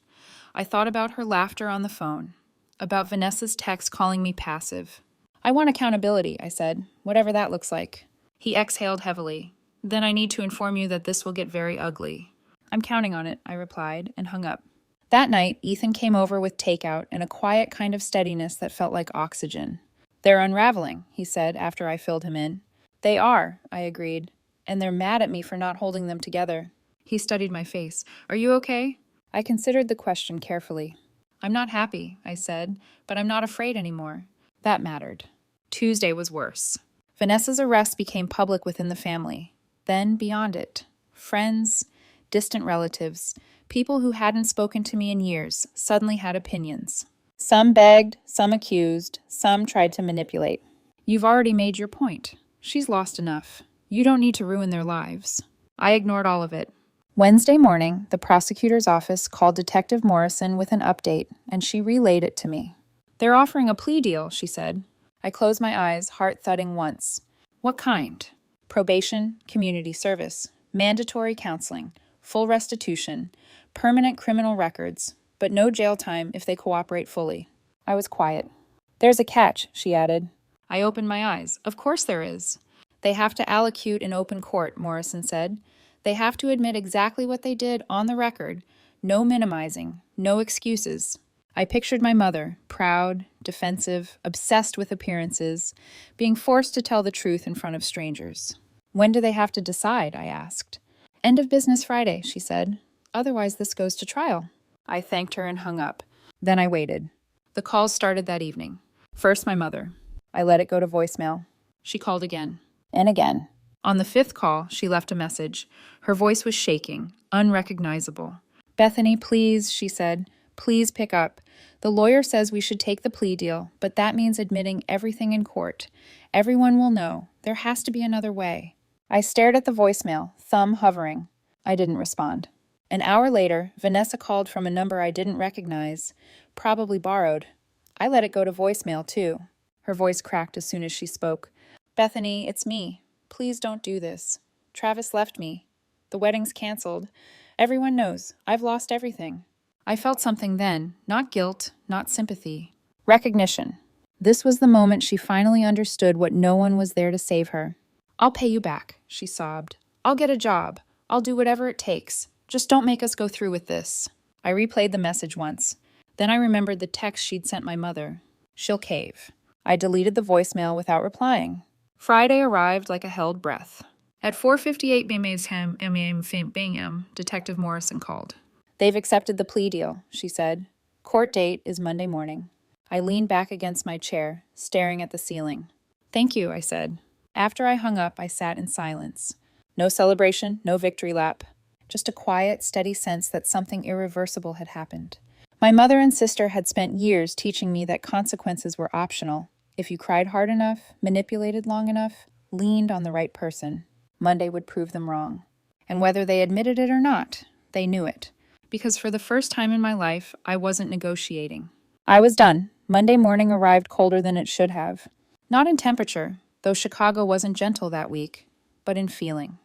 Speaker 1: I thought about her laughter on the phone, about Vanessa's text calling me passive. I want accountability, I said, whatever that looks like. He exhaled heavily. Then I need to inform you that this will get very ugly. I'm counting on it, I replied, and hung up. That night, Ethan came over with takeout and a quiet kind of steadiness that felt like oxygen. They're unraveling, he said after I filled him in. They are, I agreed, and they're mad at me for not holding them together. He studied my face. Are you okay? I considered the question carefully. I'm not happy, I said, but I'm not afraid anymore. That mattered. Tuesday was worse. Vanessa's arrest became public within the family. Then beyond it. Friends, distant relatives, people who hadn't spoken to me in years suddenly had opinions. Some begged, some accused, some tried to manipulate. You've already made your point. She's lost enough. You don't need to ruin their lives. I ignored all of it. Wednesday morning, the prosecutor's office called Detective Morrison with an update, and she relayed it to me. They're offering a plea deal, she said. I closed my eyes, heart thudding once. What kind? Probation, community service, mandatory counseling, full restitution, permanent criminal records, but no jail time if they cooperate fully. I was quiet. There's a catch, she added. I opened my eyes. Of course there is. They have to allocute in open court, Morrison said. They have to admit exactly what they did on the record. No minimizing, no excuses. I pictured my mother, proud, defensive, obsessed with appearances, being forced to tell the truth in front of strangers. When do they have to decide? I asked. End of business Friday, she said. Otherwise this goes to trial. I thanked her and hung up. Then I waited. The calls started that evening. First my mother. I let it go to voicemail. She called again. And again. On the fifth call, she left a message. Her voice was shaking, unrecognizable. "Bethany, please," she said. "Please pick up. The lawyer says we should take the plea deal, but that means admitting everything in court. Everyone will know. There has to be another way." I stared at the voicemail, thumb hovering. I didn't respond. An hour later, Vanessa called from a number I didn't recognize, probably borrowed. I let it go to voicemail, too. Her voice cracked as soon as she spoke. "Bethany, it's me. Please don't do this. Travis left me. The wedding's canceled. Everyone knows. I've lost everything." I felt something then, not guilt, not sympathy. Recognition. This was the moment she finally understood what no one was there to save her. "I'll pay you back," she sobbed. "I'll get a job. I'll do whatever it takes. Just don't make us go through with this." I replayed the message once. Then I remembered the text she'd sent my mother. "She'll cave." I deleted the voicemail without replying. Friday arrived like a held breath. At 4:58 p.m., Detective Morrison called. "They've accepted the plea deal," she said. "Court date is Monday morning." I leaned back against my chair, staring at the ceiling. "Thank you," I said. After I hung up, I sat in silence. No celebration, no victory lap. Just a quiet, steady sense that something irreversible had happened. My mother and sister had spent years teaching me that consequences were optional. If you cried hard enough, manipulated long enough, leaned on the right person, Monday would prove them wrong. And whether they admitted it or not, they knew it. Because for the first time in my life, I wasn't negotiating. I was done. Monday morning arrived colder than it should have. Not in temperature, though Chicago wasn't gentle that week, but in feeling.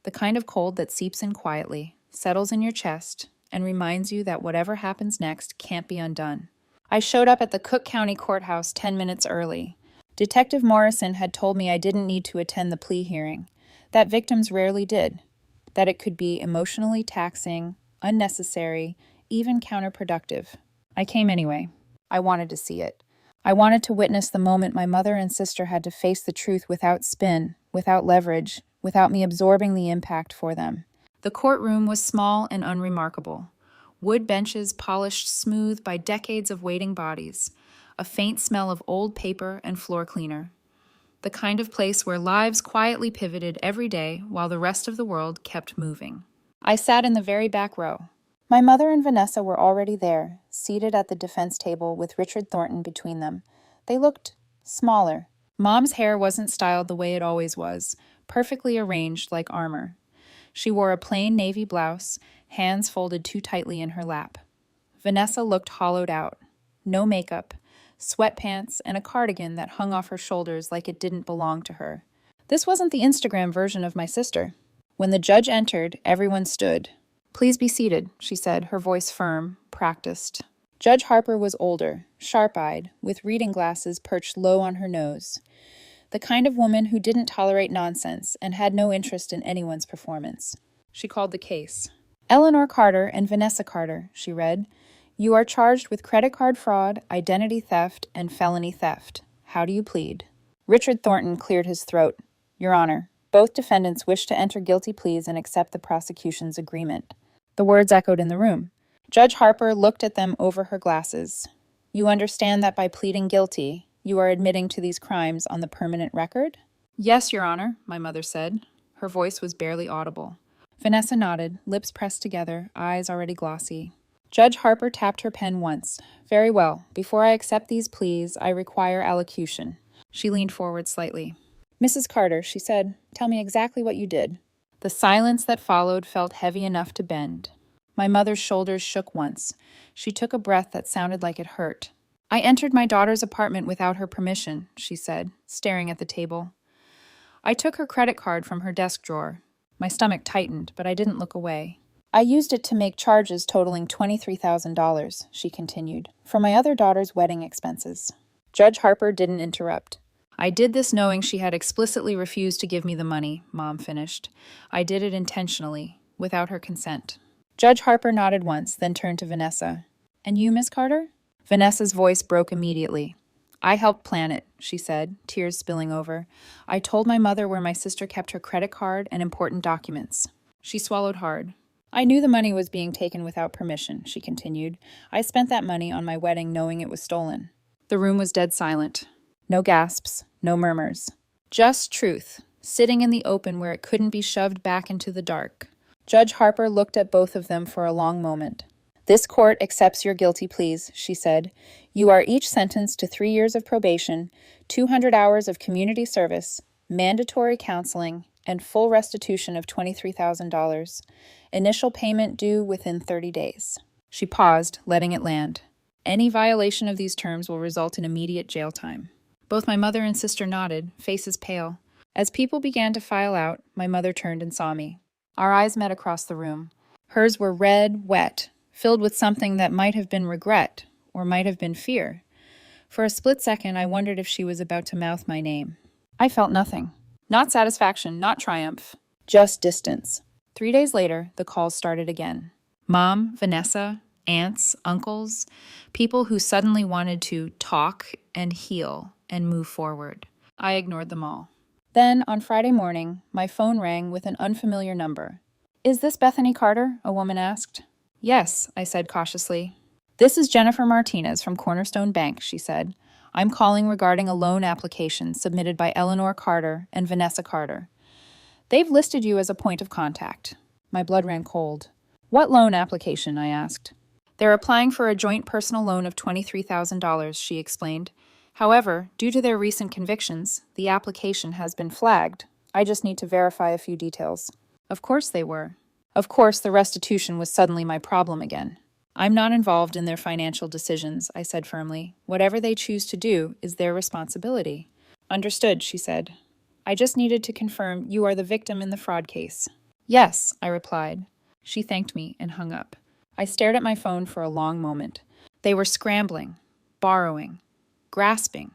Speaker 1: The kind of cold that seeps in quietly, settles in your chest, and reminds you that whatever happens next can't be undone. I showed up at the Cook County Courthouse 10 minutes early. Detective Morrison had told me I didn't need to attend the plea hearing, that victims rarely did, that it could be emotionally taxing, unnecessary, even counterproductive. I came anyway. I wanted to see it. I wanted to witness the moment my mother and sister had to face the truth without spin, without leverage, without me absorbing the impact for them. The courtroom was small and unremarkable. Wood benches polished smooth by decades of waiting bodies, a faint smell of old paper and floor cleaner. The kind of place where lives quietly pivoted every day while the rest of the world kept moving. I sat in the very back row. My mother and Vanessa were already there, seated at the defense table with Richard Thornton between them. They looked smaller. Mom's hair wasn't styled the way it always was, perfectly arranged like armor. She wore a plain navy blouse, hands folded too tightly in her lap. Vanessa looked hollowed out. No makeup, sweatpants, and a cardigan that hung off her shoulders like it didn't belong to her. This wasn't the Instagram version of my sister. When the judge entered, everyone stood. "Please be seated," she said, her voice firm, practiced. Judge Harper was older, sharp-eyed, with reading glasses perched low on her nose. The kind of woman who didn't tolerate nonsense and had no interest in anyone's performance. She called the case. "Eleanor Carter and Vanessa Carter," she read. "You are charged with credit card fraud, identity theft, and felony theft. How do you plead?" Richard Thornton cleared his throat. "Your Honor, both defendants wish to enter guilty pleas and accept the prosecution's agreement." The words echoed in the room. Judge Harper looked at them over her glasses. "You understand that by pleading guilty, you are admitting to these crimes on the permanent record?" "Yes, Your Honor," my mother said. Her voice was barely audible. Vanessa nodded, lips pressed together, eyes already glossy. Judge Harper tapped her pen once. "Very well. Before I accept these pleas, I require allocution." She leaned forward slightly. "Mrs. Carter," she said, "tell me exactly what you did." The silence that followed felt heavy enough to bend. My mother's shoulders shook once. She took a breath that sounded like it hurt. "I entered my daughter's apartment without her permission," she said, staring at the table. "I took her credit card from her desk drawer." My stomach tightened, but I didn't look away. "I used it to make charges totaling $23,000, she continued, "for my other daughter's wedding expenses." Judge Harper didn't interrupt. "I did this knowing she had explicitly refused to give me the money," Mom finished. "I did it intentionally, without her consent." Judge Harper nodded once, then turned to Vanessa. "And you, Miss Carter?" Vanessa's voice broke immediately. "I helped plan it," she said, tears spilling over. "I told my mother where my sister kept her credit card and important documents." She swallowed hard. "I knew the money was being taken without permission," she continued. "I spent that money on my wedding knowing it was stolen." The room was dead silent. No gasps, no murmurs. Just truth. sitting in the open where it couldn't be shoved back into the dark. Judge Harper looked at both of them for a long moment. "This court accepts your guilty pleas," she said. "You are each sentenced to 3 years of probation, 200 hours of community service, mandatory counseling, and full restitution of $23,000. Initial payment due within 30 days. She paused, letting it land. "Any violation of these terms will result in immediate jail time." Both my mother and sister nodded, faces pale. As people began to file out, my mother turned and saw me. Our eyes met across the room. Hers were red, wet, filled with something that might have been regret, or might have been fear. For a split second, I wondered if she was about to mouth my name. I felt nothing. Not satisfaction, not triumph. Just distance. 3 days later, the calls started again. Mom, Vanessa, aunts, uncles, people who suddenly wanted to talk and heal and move forward. I ignored them all. Then, on Friday morning, my phone rang with an unfamiliar number. "Is this Bethany Carter?" a woman asked. "Yes," I said cautiously. "This is Jennifer Martinez from Cornerstone Bank," she said. "I'm calling regarding a loan application submitted by Eleanor Carter and Vanessa Carter. They've listed you as a point of contact." My blood ran cold. "What loan application?" I asked. "They're applying for a joint personal loan of $23,000, she explained. "However, due to their recent convictions, the application has been flagged. I just need to verify a few details." Of course they were. Of course the restitution was suddenly my problem again. "I'm not involved in their financial decisions," I said firmly. "Whatever they choose to do is their responsibility." "Understood," she said. "I just needed to confirm you are the victim in the fraud case." "Yes," I replied. She thanked me and hung up. I stared at my phone for a long moment. They were scrambling, borrowing, grasping,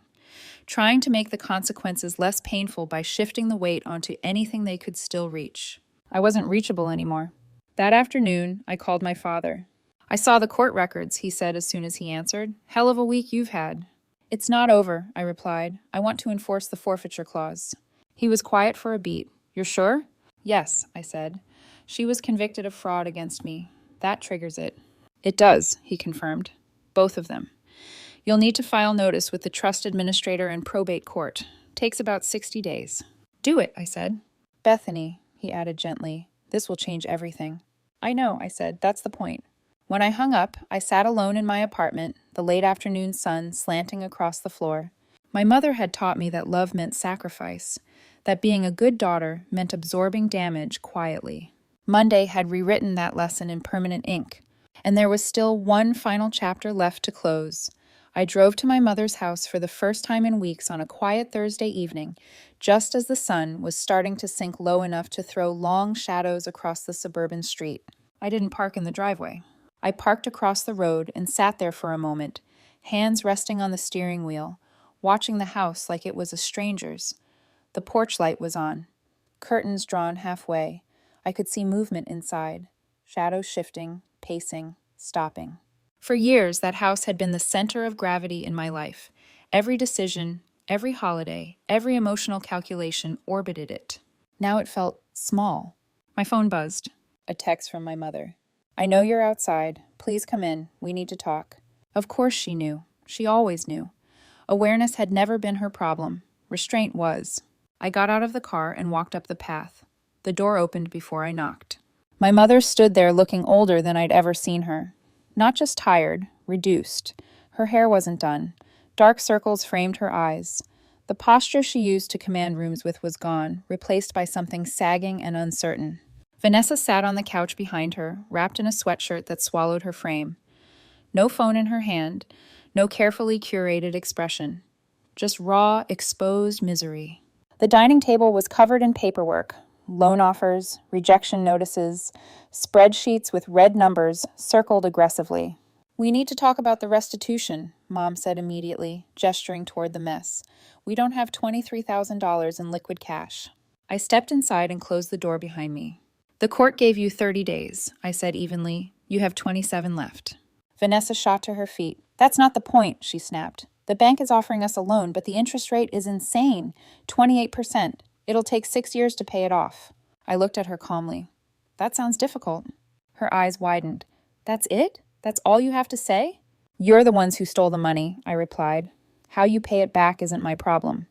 Speaker 1: trying to make the consequences less painful by shifting the weight onto anything they could still reach. I wasn't reachable anymore. That afternoon, I called my father. "I saw the court records," he said as soon as he answered. "Hell of a week you've had." "It's not over," I replied. "I want to enforce the forfeiture clause." He was quiet for a beat. "You're sure?" "Yes," I said. "She was convicted of fraud against me. That triggers it." "It does," he confirmed. "Both of them. You'll need to file notice with the trust administrator and probate court. Takes about 60 days. "Do it," I said. "Bethany," he added gently, "this will change everything." "I know," I said. "That's the point." When I hung up, I sat alone in my apartment, the late afternoon sun slanting across the floor. My mother had taught me that love meant sacrifice, that being a good daughter meant absorbing damage quietly. Monday had rewritten that lesson in permanent ink, and there was still one final chapter left to close. I drove to my mother's house for the first time in weeks on a quiet Thursday evening, just as the sun was starting to sink low enough to throw long shadows across the suburban street. I didn't park in the driveway. I parked across the road and sat there for a moment, hands resting on the steering wheel, watching the house like it was a stranger's. The porch light was on, curtains drawn halfway. I could see movement inside, shadows shifting, pacing, stopping. For years, that house had been the center of gravity in my life. Every decision, every holiday, every emotional calculation orbited it. Now it felt small. My phone buzzed. A text from my mother. "I know you're outside. Please come in. We need to talk." Of course she knew. She always knew. Awareness had never been her problem. Restraint was. I got out of the car and walked up the path. The door opened before I knocked. My mother stood there looking older than I'd ever seen her. Not just tired, reduced. Her hair wasn't done. Dark circles framed her eyes. The posture she used to command rooms with was gone, replaced by something sagging and uncertain. Vanessa sat on the couch behind her, wrapped in a sweatshirt that swallowed her frame. No phone in her hand, no carefully curated expression. Just raw, exposed misery. The dining table was covered in paperwork. Loan offers, rejection notices, spreadsheets with red numbers circled aggressively. "We need to talk about the restitution," Mom said immediately, gesturing toward the mess. "We don't have $23,000 in liquid cash." I stepped inside and closed the door behind me. "The court gave you 30 days, I said evenly. "You have 27 left." Vanessa shot to her feet. "That's not the point," she snapped. "The bank is offering us a loan, but the interest rate is insane, 28%. It'll take 6 years to pay it off." I looked at her calmly. "That sounds difficult." Her eyes widened. "That's it? That's all you have to say?" "You're the ones who stole the money," I replied. "How you pay it back isn't my problem."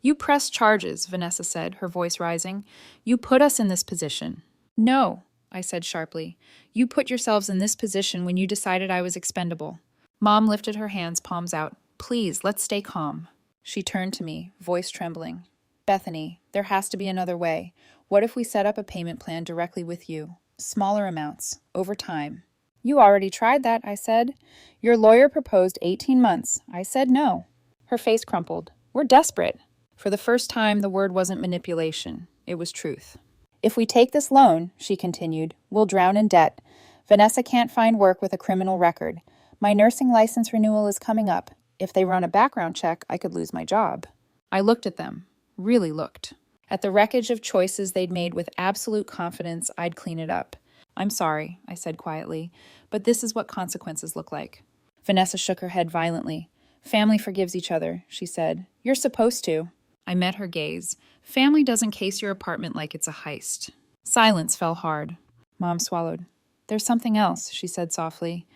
Speaker 1: You pressed charges, Vanessa said, her voice rising. You put us in this position. No, I said sharply. You put yourselves in this position when you decided I was expendable. Mom lifted her hands, palms out. Please, let's stay calm. She turned to me, voice trembling. Bethany, there has to be another way. What if we set up a payment plan directly with you? Smaller amounts, over time. You already tried that, I said. Your lawyer proposed 18 months. I said no. Her face crumpled. We're desperate. For the first time, the word wasn't manipulation. It was truth. If we take this loan, she continued, we'll drown in debt. Vanessa can't find work with a criminal record. My nursing license renewal is coming up. If they run a background check, I could lose my job. I looked at them, really looked. At the wreckage of choices they'd made with absolute confidence, I'd clean it up. I'm sorry, I said quietly, but this is what consequences look like. Vanessa shook her head violently. Family forgives each other, she said. You're supposed to. I met her gaze. Family doesn't case your apartment like it's a heist. Silence fell hard. Mom swallowed. There's something else, she said softly.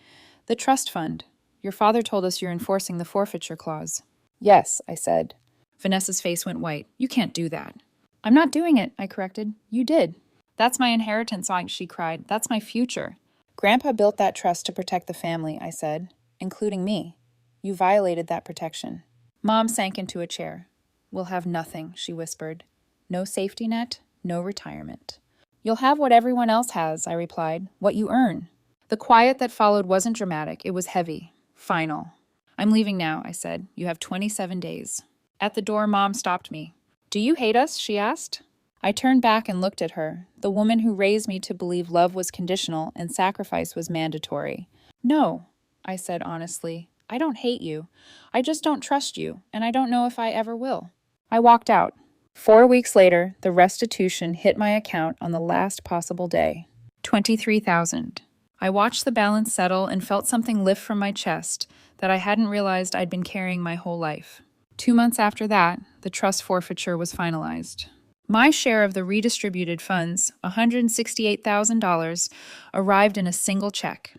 Speaker 1: The trust fund. Your father told us you're enforcing the forfeiture clause. Yes, I said. Vanessa's face went white. You can't do that. I'm not doing it, I corrected. You did. That's my inheritance, she cried. That's my future. Grandpa built that trust to protect the family, I said, including me. You violated that protection. Mom sank into a chair. We'll have nothing, she whispered. No safety net, no retirement. You'll have what everyone else has, I replied, what you earn. The quiet that followed wasn't dramatic, it was heavy, final. I'm leaving now, I said. You have 27 days. At the door, Mom stopped me. Do you hate us? She asked. I turned back and looked at her, the woman who raised me to believe love was conditional and sacrifice was mandatory. No, I said honestly. I don't hate you. I just don't trust you, and I don't know if I ever will. I walked out. 4 weeks later, the restitution hit my account on the last possible day. $23,000. I watched the balance settle and felt something lift from my chest that I hadn't realized I'd been carrying my whole life. 2 months after that, the trust forfeiture was finalized. My share of the redistributed funds, $168,000, arrived in a single check.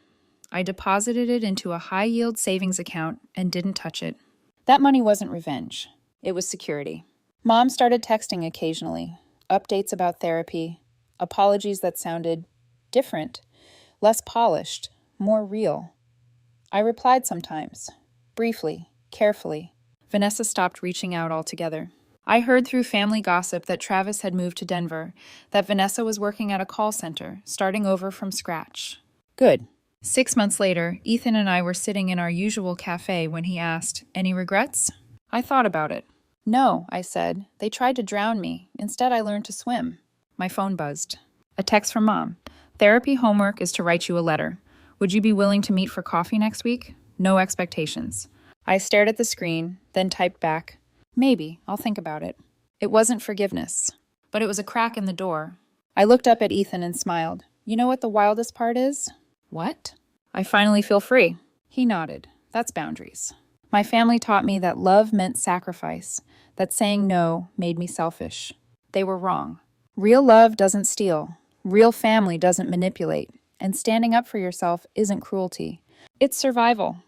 Speaker 1: I deposited it into a high-yield savings account and didn't touch it. That money wasn't revenge. It was security. Mom started texting occasionally, updates about therapy, apologies that sounded different, less polished, more real. I replied sometimes, briefly, carefully. Vanessa stopped reaching out altogether. I heard through family gossip that Travis had moved to Denver, that Vanessa was working at a call center, starting over from scratch. Good. 6 months later, Ethan and I were sitting in our usual cafe when he asked, "Any regrets?" I thought about it. "No," I said. "They tried to drown me. Instead, I learned to swim." My phone buzzed. A text from Mom. "Therapy homework is to write you a letter. Would you be willing to meet for coffee next week? No expectations." I stared at the screen, then typed back, "Maybe, I'll think about it." It wasn't forgiveness, but it was a crack in the door. I looked up at Ethan and smiled. "You know what the wildest part is?" "What?" "I finally feel free." He nodded. "That's boundaries." My family taught me that love meant sacrifice, that saying no made me selfish. They were wrong. Real love doesn't steal. Real family doesn't manipulate. And standing up for yourself isn't cruelty. It's survival.